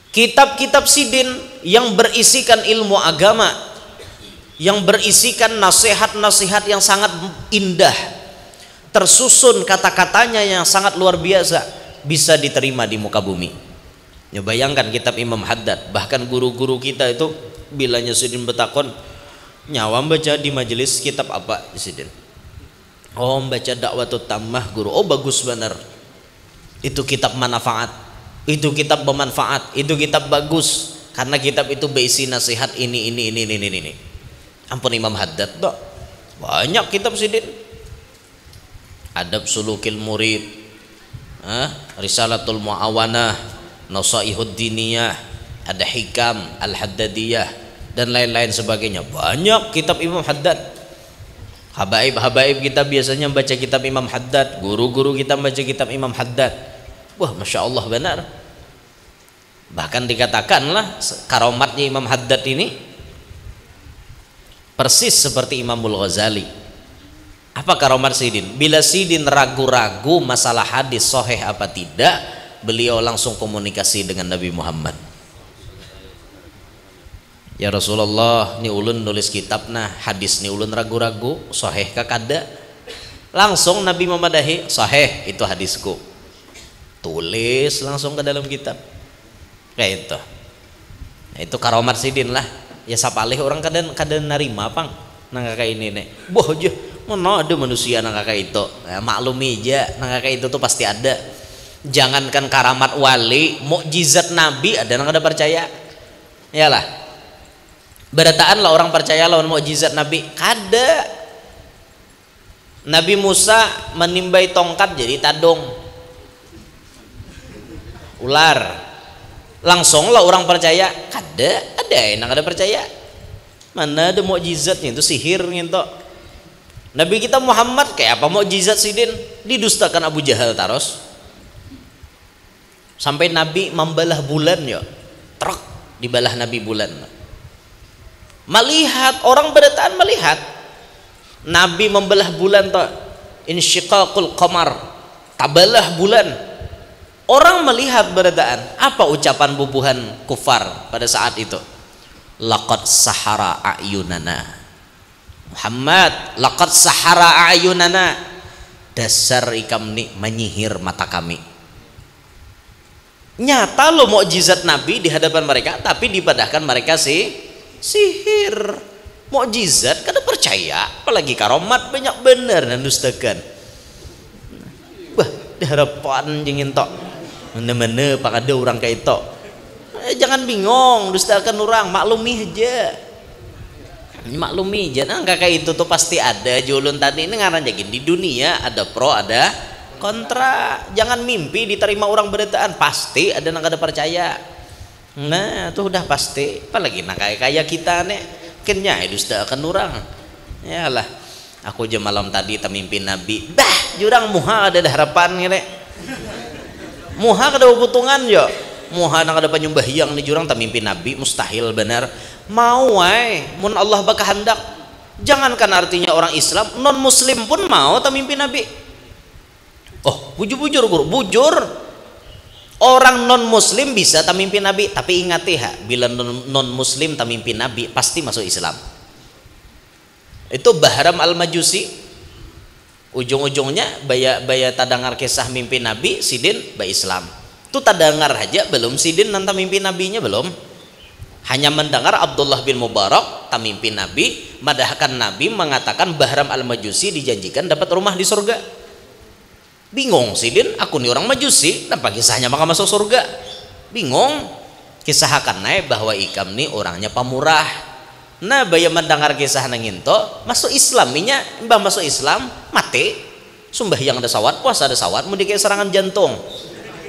Kitab-kitab sidin yang berisikan ilmu agama, yang berisikan nasihat-nasihat yang sangat indah, tersusun kata-katanya yang sangat luar biasa, bisa diterima di muka bumi. Ya bayangkan kitab Imam Haddad, bahkan guru-guru kita itu bilanya sidin betakon, nyawa baca di majelis kitab apa sidin? Oh baca Dakwatut Tammah guru. Oh bagus benar. Itu kitab manfaat. Itu kitab bermanfaat. Itu kitab bagus karena kitab itu berisi nasihat ini. Ampun Imam Haddad dok, banyak kitab sidin. Adab Sulukil Murid, Risalatul Muawanah, Nasaihud Diniyah, ada Hikam Al-Haddadiyah dan lain-lain sebagainya. Banyak kitab Imam Haddad. Habaib kita biasanya baca kitab Imam Haddad, guru-guru kita baca kitab Imam Haddad. Wah Masya Allah benar. Bahkan dikatakanlah karomatnya Imam Haddad ini persis seperti Imamul Ghazali. Apa karomat sidin? Bila sidin ragu-ragu masalah hadis sahih apa tidak, beliau langsung komunikasi dengan Nabi Muhammad. Ya Rasulullah, ni ulun nulis kitab nah hadis ni ulun ragu-ragu sahih ka kada. Langsung Nabi memadahi, sahih itu hadisku. Tulis langsung ke dalam kitab. Kayak itu. Nah, itu karomat sidin lah. Ya sapalih orang kadang narima pang nang kakak ini nih. Boh aja mana ada manusia nang kakak itu. Nah, maklumi aja nang kakak itu tuh pasti ada. Jangankan karamat wali, mukjizat nabi ada nang ada percaya. Iyalah. Berataan lah orang percaya lawan mukjizat nabi. Kada. Nabi Musa menimbai tongkat jadi tadong ular, langsung lah orang percaya. Ada enak ada percaya, mana ada mukjizatnya itu sihir gitu. Nabi kita Muhammad kayak apa mukjizat sidin, didustakan Abu Jahal taros sampai Nabi membalah bulan ya, truk dibalah Nabi bulan. Melihat orang berdataan melihat Nabi membelah bulan toh, insyiqaqul qamar, tabalah bulan. Orang melihat beradaan, apa ucapan bubuhan kufar pada saat itu? Laqad sahara a'yunana. Muhammad, laqad sahara a'yunana. Dasar ikam ni menyihir mata kami. Nyata lo mukjizat Nabi di hadapan mereka, tapi dipadahkan mereka sihir. Mukjizat kada percaya, apalagi karomat banyak benar dan dustakan. Wah, diharapan jengin tok. Mana-mana pak ada orang kayak itu. Jangan bingung, dustakan orang, maklumi aja. Maklumi aja, nah kayak itu tuh pasti ada. Julun tadi ini ngaran jagin di dunia ada pro ada kontra. Jangan mimpi diterima orang beritaan, pasti ada yang kada percaya. Nah, itu udah pasti. Apalagi nah kayak kita nih, kenya dustakan orang. Yalah, aku aja malam tadi mimpi Nabi. Bah, jurang muha ada harapan gini. Muha kada butungan yo, muha nak ada penyembahyang ni jurang mimpi Nabi mustahil benar. Mau mun Allah berkehendak. Jangankan artinya orang Islam, non Muslim pun mau mimpi Nabi. Oh, bujur guru, bujur. Orang non Muslim bisa mimpi Nabi, tapi ingat ya, bila non Muslim mimpi Nabi pasti masuk Islam. Itu Bahram al-Majusi. Ujung-ujungnya baya tadangar kisah mimpi Nabi sidin bay Islam. Itu tadangar aja belum sidin nanti mimpi nabinya belum. Hanya mendengar Abdullah bin Mubarak tamimpi Nabi, madahkan Nabi mengatakan Bahram al-Majusi dijanjikan dapat rumah di surga. Bingung sidin, aku nih orang Majusi, kenapa kisahnya maka masuk surga? Bingung. Kisahkan naik bahwa ikam nih orangnya pamurah. Nah, baya mendengar kisah nanginto masuk Islam, minya mbah masuk Islam mati, sembahyang ada sawat, puasa ada sawat, mau dikasih serangan jantung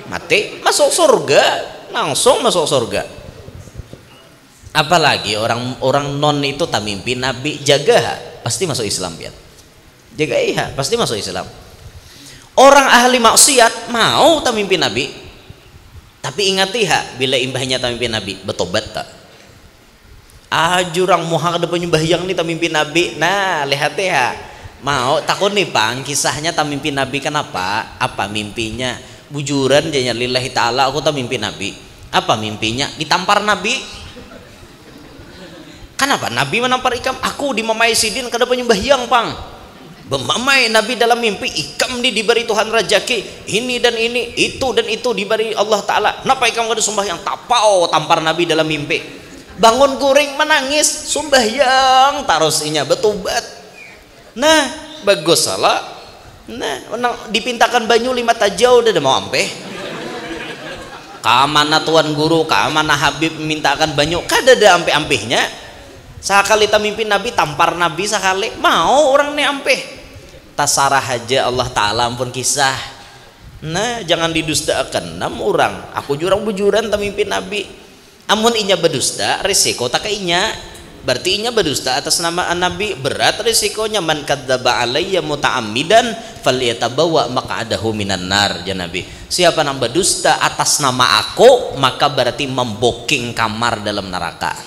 mati, masuk surga, langsung masuk surga. Apalagi orang non itu tamimpi Nabi, jaga pasti masuk Islam ya, jaga iya pasti masuk Islam. Orang ahli maksiat mau tamimpi Nabi, tapi ingat ya bila imbahnya tamimpi Nabi bertobat tak. Jurang muha ada penyembahyang nih tamimpi Nabi. Nah, lihat ya. Mau takut nih Pang, kisahnya tamimpi Nabi kenapa? Apa mimpinya? Bujuran janya lillahi taala aku tamimpi Nabi. Apa mimpinya? Ditampar Nabi. Kenapa? Nabi menampar ikam. Aku di mamai sidin kada penyembahyang Pang. Bemamai Nabi dalam mimpi ikam diberi Tuhan rajaki ini dan ini, itu dan itu diberi Allah taala. Kenapa ikam kada sembahyang? Tapau tampar Nabi dalam mimpi. Bangun kuring menangis sembahyang tarosinya betubat. Nah bagus salah. Nah dipintakan banyu 5 tajau udah mau ampe. Kamana tuan guru, kamana Habib mintakan banyu kada ada ampe-ampehnya. Sakali mimpi Nabi tampar Nabi sakali mau orang nih ampe. Tasarah aja Allah Taala ampun kisah. Nah jangan didustakan 6 orang. Aku jurang bujuran mimpi Nabi. Amun inya berdusta risiko tak inya, berarti inya berdusta atas nama Nabi, berat risikonya. Man kadzdzaba alayya muta'ammidan falyatabawa maq'adahu minan nar, ya Nabi. Siapa yang berdusta atas nama aku maka berarti memboking kamar dalam neraka.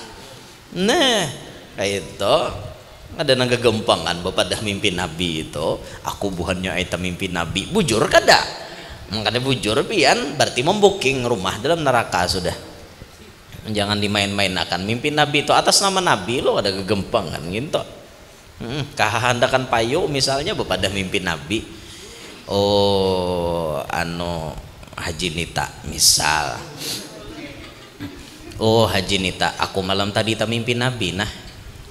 Nah kayak itu ada nang kegempangan bapak dah mimpi Nabi itu. Aku buhannya itu mimpi Nabi, bujur kada? Makanya bujur pian berarti memboking rumah dalam neraka sudah. Jangan dimain-main akan mimpi Nabi itu atas nama Nabi lo ada kegempangan gitu. Kehandakan payu misalnya pada mimpi Nabi. Oh Haji Nita misal. Oh Haji Nita, aku malam tadi mimpi Nabi. Nah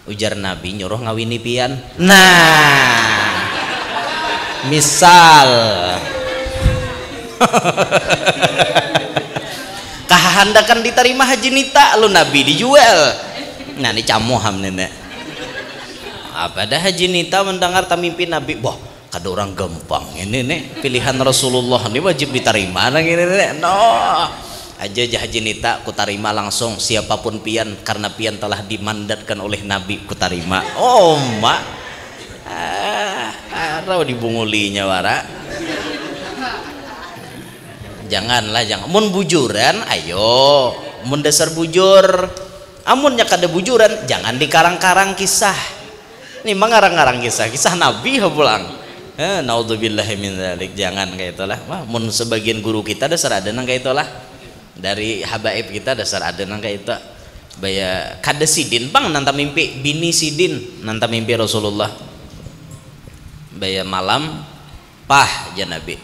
ujar Nabi nyuruh ngawini pian. Nah misal kahandakan diterima Haji Nita lu Nabi dijual. Nah ini camuham nenek apa dah Haji Nita mendengar tamimpi Nabi, wah kada orang gampang ini nih pilihan Rasulullah ini wajib diterima nang ini nih no aja Haji Nita ku tarima langsung siapapun pian karena pian telah dimandatkan oleh Nabi ku tarima oh mak raw dibungulinya wara janganlah jangan mun bujuran ayo mun dasar bujur amunnya kada bujuran jangan dikarang-karang kisah ini mengarang-arang kisah Nabi pulang naudzubillahi min dzalik jangan kayak itulah wah mun sebagian guru kita dasar ada nang kayak itulah dari habaib kita dasar ada nang kayak itu baya kada sidin bang nanta mimpi bini sidin nanta mimpi Rasulullah baya malam pah ja Nabi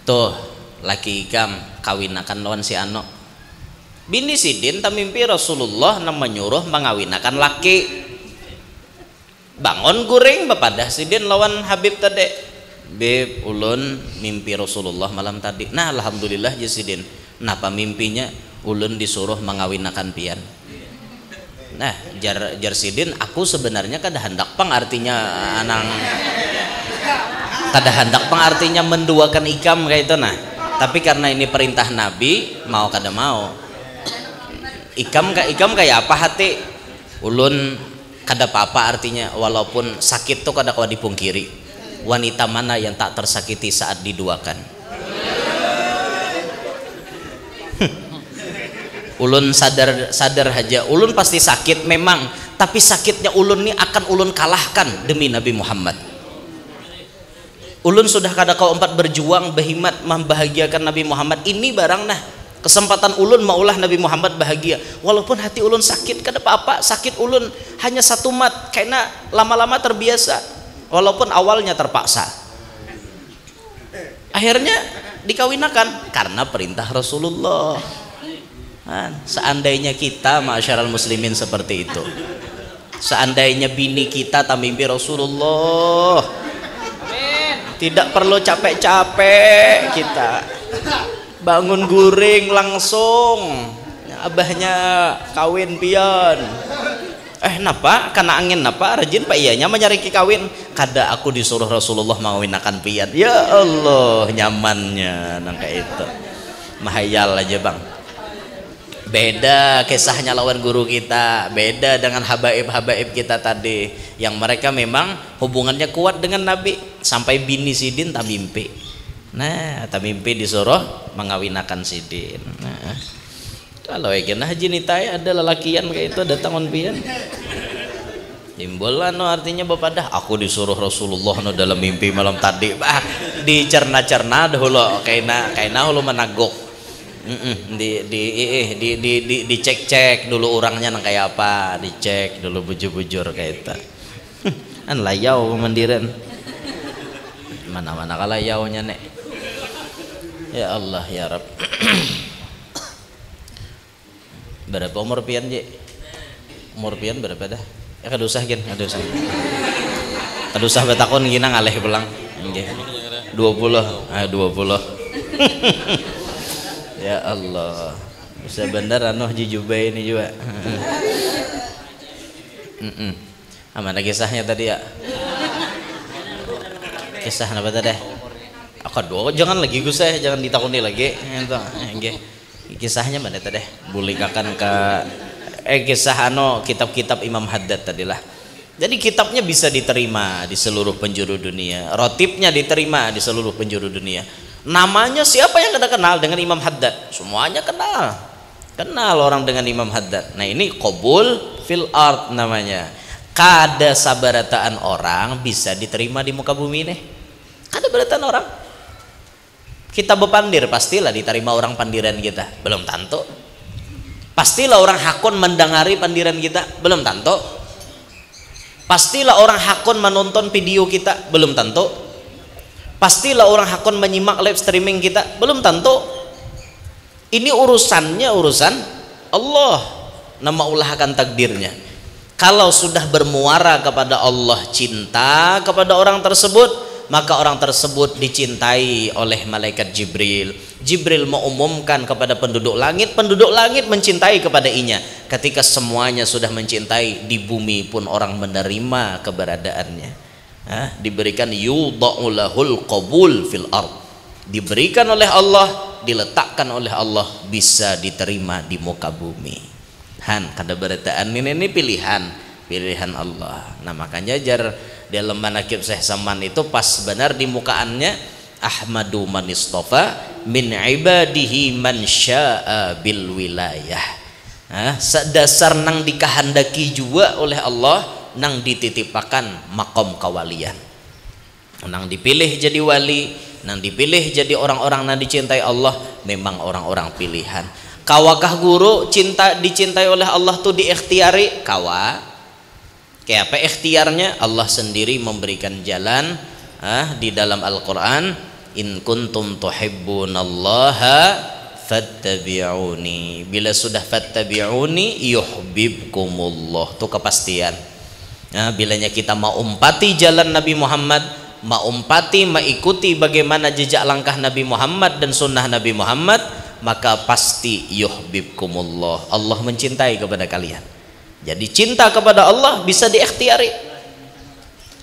tuh laki ikam kawinakan lawan si ano bini sidin tamimpi Rasulullah nama menyuruh mengawinakan laki bangun guring bapadah sidin lawan Habib tadi beb ulun mimpi Rasulullah malam tadi nah alhamdulillah ya sidin napa mimpinya ulun disuruh mengawinakan pian nah jar sidin aku sebenarnya kada hendak pang artinya anang kada hendak pang artinya menduakan ikam kayak itu nah tapi karena ini perintah Nabi mau kada mau ikam kayak apa hati ulun kada apa-apa artinya walaupun sakit tuh kada kawa dipungkiri wanita mana yang tak tersakiti saat diduakan ulun sadar aja ulun pasti sakit memang tapi sakitnya ulun ini akan ulun kalahkan demi Nabi Muhammad ulun sudah kada kau empat berjuang berhimat membahagiakan Nabi Muhammad ini barang nah kesempatan ulun maulah Nabi Muhammad bahagia walaupun hati ulun sakit kada apa-apa sakit ulun hanya satu mat karena lama-lama terbiasa walaupun awalnya terpaksa akhirnya dikawinakan karena perintah Rasulullah seandainya kita ma'asyaral muslimin seperti itu seandainya bini kita tamimpi Rasulullah tidak perlu capek-capek kita bangun guring langsung abahnya kawin pian napa karena angin napa rajin pak iyanya menyariki kawin kada aku disuruh Rasulullah mengawinakan pian ya Allah nyamannya nang kayak itu mahayal aja bang beda kisahnya lawan guru kita beda dengan habaib kita tadi yang mereka memang hubungannya kuat dengan Nabi sampai bini sidin tak mimpi nah tak mimpi disuruh mengawinakan sidin nah kalau kena Haji Nita ada lelakian kayak itu datang on pian timbul no artinya bapak dah aku disuruh Rasulullah no dalam mimpi malam tadi bah dicerna-cerna dahulu kaina hulu menaguk dicek-cek dulu orangnya nang kayak apa dicek dulu bujur-bujur kayak itu an layau mandiran mana-mana kalayaunya nek ya Allah ya Rabb berapa umur pian je umur pian berapa dah ya kada usah gen kada usah betakon gina ngaleh pulang nggih 20 ya Allah bisa bener anu Haji Jubai ini juga mana kisahnya tadi ya kisah apa tadi aku jangan lagi gusah jangan ditakuni lagi nggih kisahnya mana tadi bulikakan ke kisah kitab-kitab Imam Haddad tadilah jadi kitabnya bisa diterima di seluruh penjuru dunia rotibnya diterima di seluruh penjuru dunia namanya siapa yang kada kenal dengan Imam Haddad semuanya kenal orang dengan Imam Haddad nah ini qabul fil ard namanya kada sabarataan orang bisa diterima di muka bumi nih kada barataan orang kita bepandir pastilah diterima orang pandiran kita belum tentu pastilah orang hakun mendengari pandiran kita belum tentu pastilah orang hakun menonton video kita belum tentu pastilah orang hakun menyimak live streaming kita belum tentu ini urusannya urusan Allah nama ulah akan takdirnya kalau sudah bermuara kepada Allah cinta kepada orang tersebut maka orang tersebut dicintai oleh malaikat Jibril. Jibril mengumumkan kepada penduduk langit mencintai kepada inya. Ketika semuanya sudah mencintai, di bumi pun orang menerima keberadaannya. diberikan yudha'u lahul qabul fil ard, diberikan oleh Allah, diletakkan oleh Allah, bisa diterima di muka bumi. Kada berataan ini pilihan Allah. Nah makanya jar dalam manakib Syekh Saman itu pas benar di mukaannya, Ahmadu man istofa min ibadihi man sya'a bil wilayah. Sedasar nang dikahandaki juga oleh Allah, nang dititipakan makom kawalian, nang dipilih jadi wali, nang dipilih jadi orang-orang nang dicintai Allah, memang orang-orang pilihan. Kawakah guru dicintai oleh Allah tuh diikhtiari? Kawa. Kayak apa ikhtiarnya? Allah sendiri memberikan jalan di dalam Al-Quran, in kuntum tuhibbunallaha fattabi'uni, bila sudah fattabi'uni yuhibbukumullah, itu kepastian. Bilanya kita mau umpati jalan Nabi Muhammad, mau mengikuti bagaimana jejak langkah Nabi Muhammad dan sunnah Nabi Muhammad, maka pasti yuhibbukumullah, Allah mencintai kepada kalian. Jadi cinta kepada Allah bisa diikhtiari.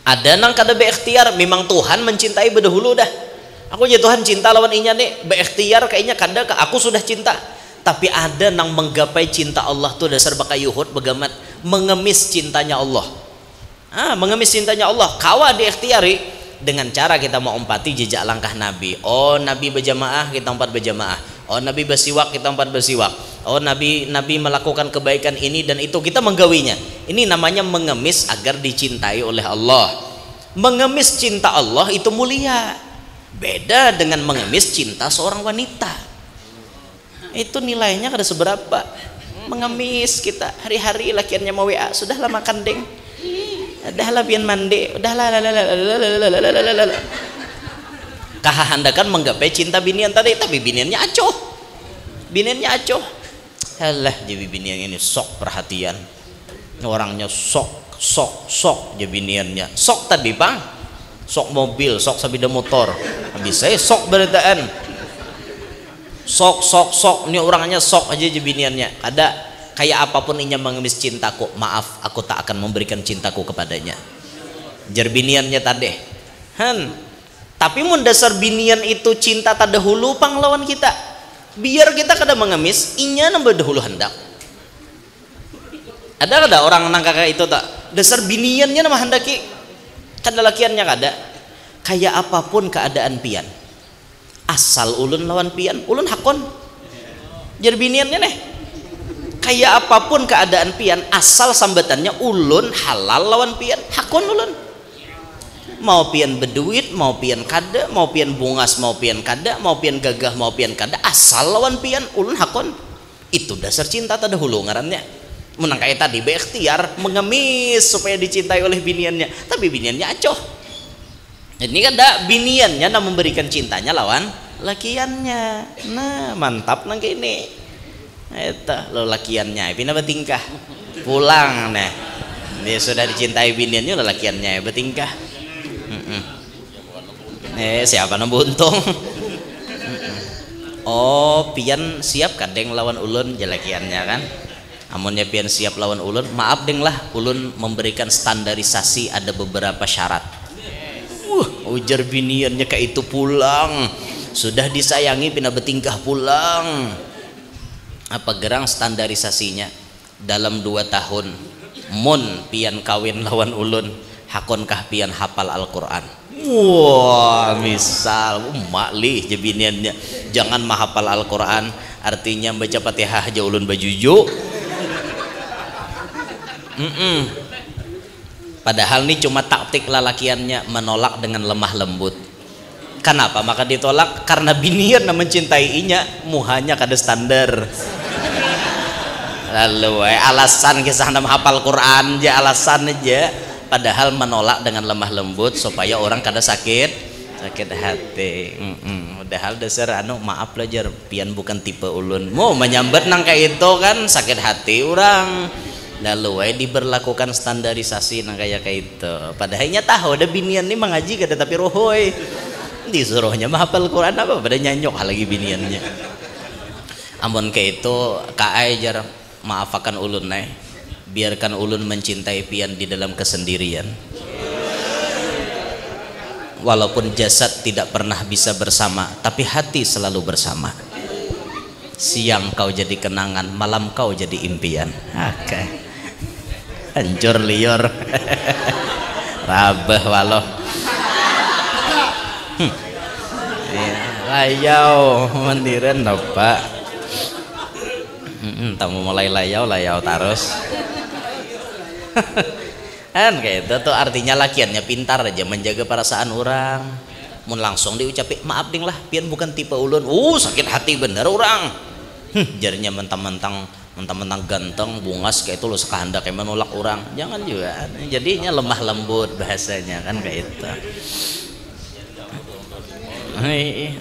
Ada nang kada berikhtiar, memang Tuhan mencintai berdahulu dah. Aku ya Tuhan cinta lawan inya nih, berikhtiar kayaknya kada, aku sudah cinta. Tapi ada nang menggapai cinta Allah tuh dasar bakayuhut begamat mengemis cintanya Allah. Mengemis cintanya Allah, kawa diikhtiari dengan cara kita mau umpati jejak langkah Nabi. Oh Nabi berjamaah, kita umpat berjamaah. Oh Nabi bersiwak, kita umpat bersiwak. Oh Nabi melakukan kebaikan ini dan itu, kita menggawinya. Ini namanya mengemis agar dicintai oleh Allah. Mengemis cinta Allah itu mulia, beda dengan mengemis cinta seorang wanita. Itu nilainya kada seberapa. Mengemis kita hari-hari lakiannya mau WA, sudahlah makan deng, udahlah pian mandi, udahlah kahandakan menggapai cinta binian tadi, tapi biniannya acuh. Alah jadi binian ini sok perhatian, orangnya sok jadi biniannya sok tadi bang, sok mobil, sok sabida motor, habis saya sok berataan, sok ini orangnya sok aja jadi biniannya. Ada kayak apapun inya mengemis cintaku, maaf aku tak akan memberikan cintaku kepadanya, jar biniannya tadi. Tapi mun dasar binian itu cinta tak dahulu pang lawan kita, biar kita kada mengemis, inya nambah dahulu hendak. Ada orang nang kakak itu tak dasar biniannya nama hendaki, kada lakiannya kada. Kayak apapun keadaan pian, asal ulun lawan pian, ulun hakon jar biniannya nih. Kayak apapun keadaan pian, asal sambatannya ulun halal lawan pian, hakon ulun. Mau pian berduit, mau pian kada, mau pian bungas, mau pian kada, mau pian gagah, mau pian kada, asal lawan pian ulun hakon. Itu dasar cinta terdahulu ngarannya. Menang kayak tadi berikhtiar mengemis supaya dicintai oleh biniannya, tapi biniannya acuh. Ini kan dak biniannya nak memberikan cintanya lawan lakiannya. Nah mantap nang kene. Eta lo lakiannya pina bertingkah pulang nah, dia sudah dicintai biniannya lo lakiannya bertingkah. Siapa nang buntung? Oh pian siap kadeng lawan ulun jelekiannya kan. Amunnya pian siap lawan ulun, maaf deng lah, ulun memberikan standarisasi ada beberapa syarat. Ujar biniannya kayak itu pulang, sudah disayangi pina bertingkah pulang. Apa gerang standarisasinya? Dalam 2 tahun mun pian kawin lawan ulun, hakonkah pian hafal Al-Quran? Wah misal maklih jebiniannya jangan mahafal Al-Quran, artinya baca Fatihah aja ulun bajuju. Padahal ini cuma taktik lalakiannya menolak dengan lemah lembut. Kenapa maka ditolak? Karena binian mencintainya muhanya kada standar. Lalu alasan kisah nama hafal Quran aja, alasan aja. Padahal menolak dengan lemah lembut supaya orang kada sakit hati. Padahal dasar maaf lah jar pian bukan tipe ulun. Mau menyambat nang kayak itu kan sakit hati orang. Lalu diberlakukan standarisasi nang kayak itu. Padahalnya tahu ada binian nih mengaji kada tapi rohoy. Disuruhnya mahafal Quran apa pada nyanyok lagi biniannya. Amun kayak itu kaai jar maafakan ulun biarkan ulun mencintai pian di dalam kesendirian. walaupun jasad tidak pernah bisa bersama, tapi hati selalu bersama. Siang kau jadi kenangan, malam kau jadi impian. Oke. Hancur lior. Rabah waloh. Layau mandiran Pak. Tamu mulai layau terus. Kan kayak itu tuh artinya lakiannya pintar aja menjaga perasaan orang. Mun langsung diucapin maaf ding lah, pian bukan tipe ulun. Sakit hati bener orang. Jarinya mentang-mentang ganteng bungas kayak itu lo sekehendak kayak menolak orang. Jangan juga. Jadinya lemah lembut bahasanya kan kayak itu.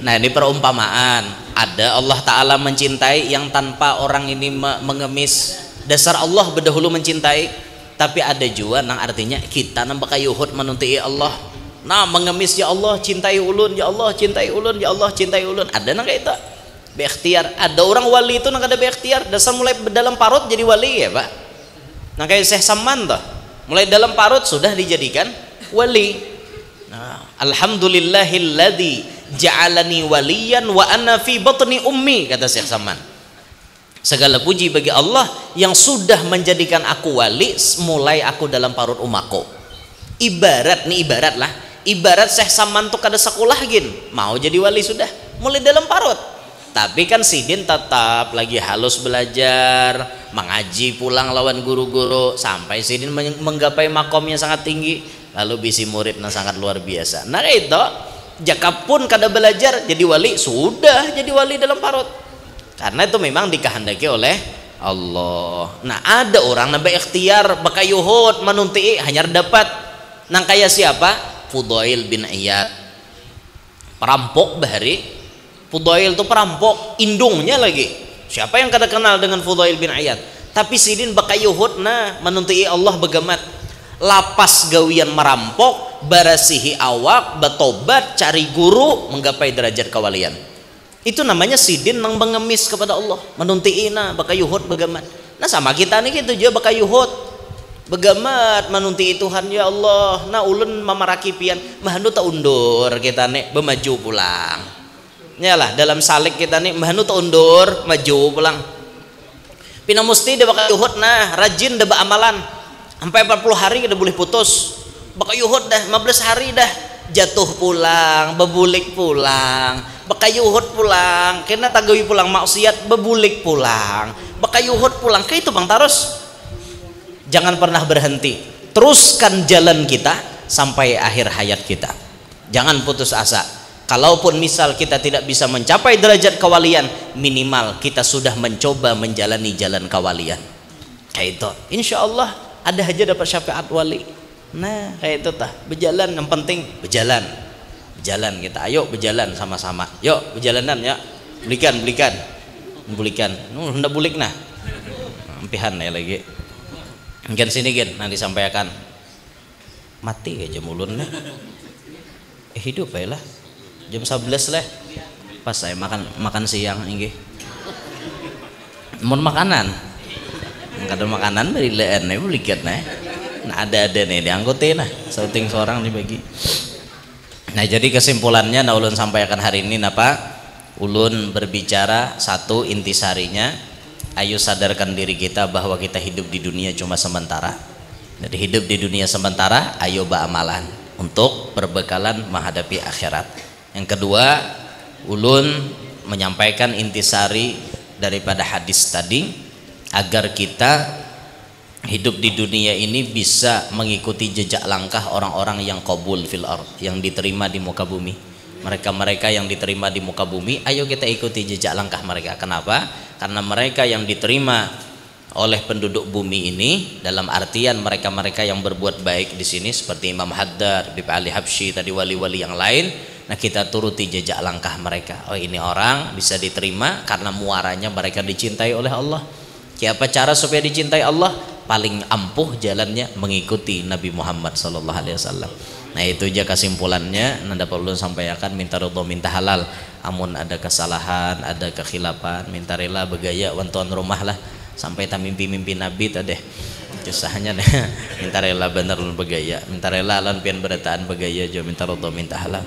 Nah ini perumpamaan. Ada Allah Ta'ala mencintai yang tanpa orang ini mengemis. Dasar Allah berdahulu mencintai. Tapi ada juga nang artinya kita nambah kayuhut menunti Allah. Nah mengemis ya Allah cintai ulun, ya Allah cintai ulun, ya Allah cintai ulun. Ada nang kayak itu berikhtiar. Ada orang wali itu nang ada berikhtiar. Dasar mulai dalam parut jadi wali ya Pak. Nah kayak Syekh Saman tuh mulai dalam parut sudah dijadikan wali. Nah, alhamdulillahilladzi ja'alani waliyan wa ana fi batni ummi, kata Syekh Saman. Segala puji bagi Allah yang sudah menjadikan aku wali mulai aku dalam parut umaku. Ibarat Syekh Saman tuh kada sekolah gin mau jadi wali sudah mulai dalam parut. Tapi kan Sidin tetap lagi halus belajar, mengaji pulang lawan guru-guru sampai Sidin menggapai makom yang sangat tinggi, lalu bisi murid yang sangat luar biasa. Nah itu jaka pun kada belajar jadi wali sudah jadi wali dalam parut. Karena itu memang dikehendaki oleh Allah. Nah ada orang nambah ikhtiar bakayuhut menunti hanya dapat nang kaya siapa? Fudail bin Iyad, perampok bahari. Fudail itu perampok indungnya lagi. Siapa yang kada kenal dengan Fudail bin Iyad? Tapi Sidin bakayuhut nah menunti Allah begamat. Lapas gawian merampok, barasihi awak, batobat, cari guru, menggapai derajat kewalian. Itu namanya Sidin nang mengemis kepada Allah, menuntiina bakayuhut begamat. Nah sama kita nih gitu juga bakayuhut begamat menunti Tuhan ya Allah. Nah ulun mamaraki pian mahanu ta undur kita nih bemaju pulang. Nyalah dalam salik kita nih mahanu ta undur maju pulang. Pina musti da bakayuhut nah rajin da amalan. Sampai 40 hari kita boleh putus. Bakayuhut dah 15 hari dah jatuh pulang, bebulik pulang. Bakayuhut pulang, kena tagawi pulang maksiat, bebulik pulang, bakayuhut pulang, kayak itu Bang Taros. Jangan pernah berhenti, teruskan jalan kita sampai akhir hayat kita. Jangan putus asa. Kalaupun misal kita tidak bisa mencapai derajat kewalian, minimal kita sudah mencoba menjalani jalan kewalian. Kayak itu, insya Allah ada aja dapat syafaat wali. Nah kayak itu tah, berjalan yang penting berjalan. Jalan kita, ayo berjalan sama-sama, yuk berjalanan ya, belikan, hendak bulik nah, ampihan ya lagi, gen sini gen, nanti sampaikan, mati aja mulunnya, hidup ya lah, jam 11 lah, pas saya makan siang ini, mau makanan, kada makanan dari leen nih belikan nah ada nih diangkutin nah, sauting seorang dibagi. Nah jadi kesimpulannya nah ulun sampaikan hari ini napa? Ulun berbicara satu intisarinya, ayo sadarkan diri kita bahwa kita hidup di dunia cuma sementara. Jadi hidup di dunia sementara, ayo beramalan untuk perbekalan menghadapi akhirat. Yang kedua, ulun menyampaikan intisari daripada hadis tadi agar kita hidup di dunia ini bisa mengikuti jejak langkah orang-orang yang qabul fil ard, yang diterima di muka bumi. Mereka-mereka yang diterima di muka bumi, ayo kita ikuti jejak langkah mereka. Kenapa? Karena mereka yang diterima oleh penduduk bumi ini dalam artian mereka-mereka yang berbuat baik di sini seperti Imam Haddad, Habib Ali Habsyi, tadi wali-wali yang lain. Nah kita turuti jejak langkah mereka. Oh ini orang bisa diterima karena muaranya mereka dicintai oleh Allah. Apa cara supaya dicintai Allah? Paling ampuh jalannya mengikuti Nabi Muhammad SAW. Nah itu aja kesimpulannya. Nanda perlu sampaikan, minta ridho minta halal. Amun ada kesalahan, ada kekhilafan, minta rela begaya wantuan rumah lah sampai tak mimpi-mimpi Nabi tadi. kisahnya deh. Minta rela bener lan begaya, minta rela lan pian berataan begaya jo minta ridho minta halal.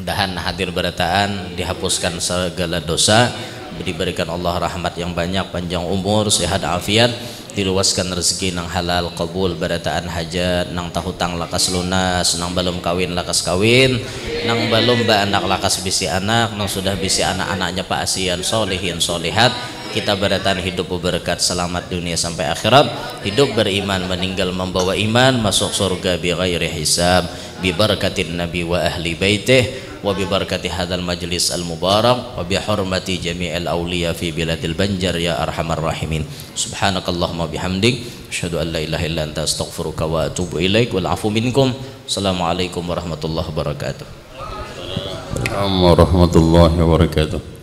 Mudahan hadir berataan dihapuskan segala dosa, diberikan Allah rahmat yang banyak, panjang umur, sehat afiat, diluaskan rezeki nang halal, qabul berataan hajat, nang tahutang lakas lunas, nang belum kawin lakas kawin, nang belum ba anak lakas bisi anak, nang sudah bisi anak-anaknya pak asian solihin solihat. Kita berataan hidup berkat, selamat dunia sampai akhirat, hidup beriman, meninggal membawa iman, masuk surga bi ghairi hisab, bi barakatin nabi wa ahli baitih, wa bi barakati hadzal majlis al mubarak, wa bi hurmati jami'il awliya fi biladil banjar ya arhamar rahimin. Subhanakallahumma bihamdik, asyhadu an la ilaha illa anta astaghfiruka wa atubu ilaik, wal afu minkum. Assalamualaikum warahmatullahi wabarakatuh. Warahmatullahi wabarakatuh.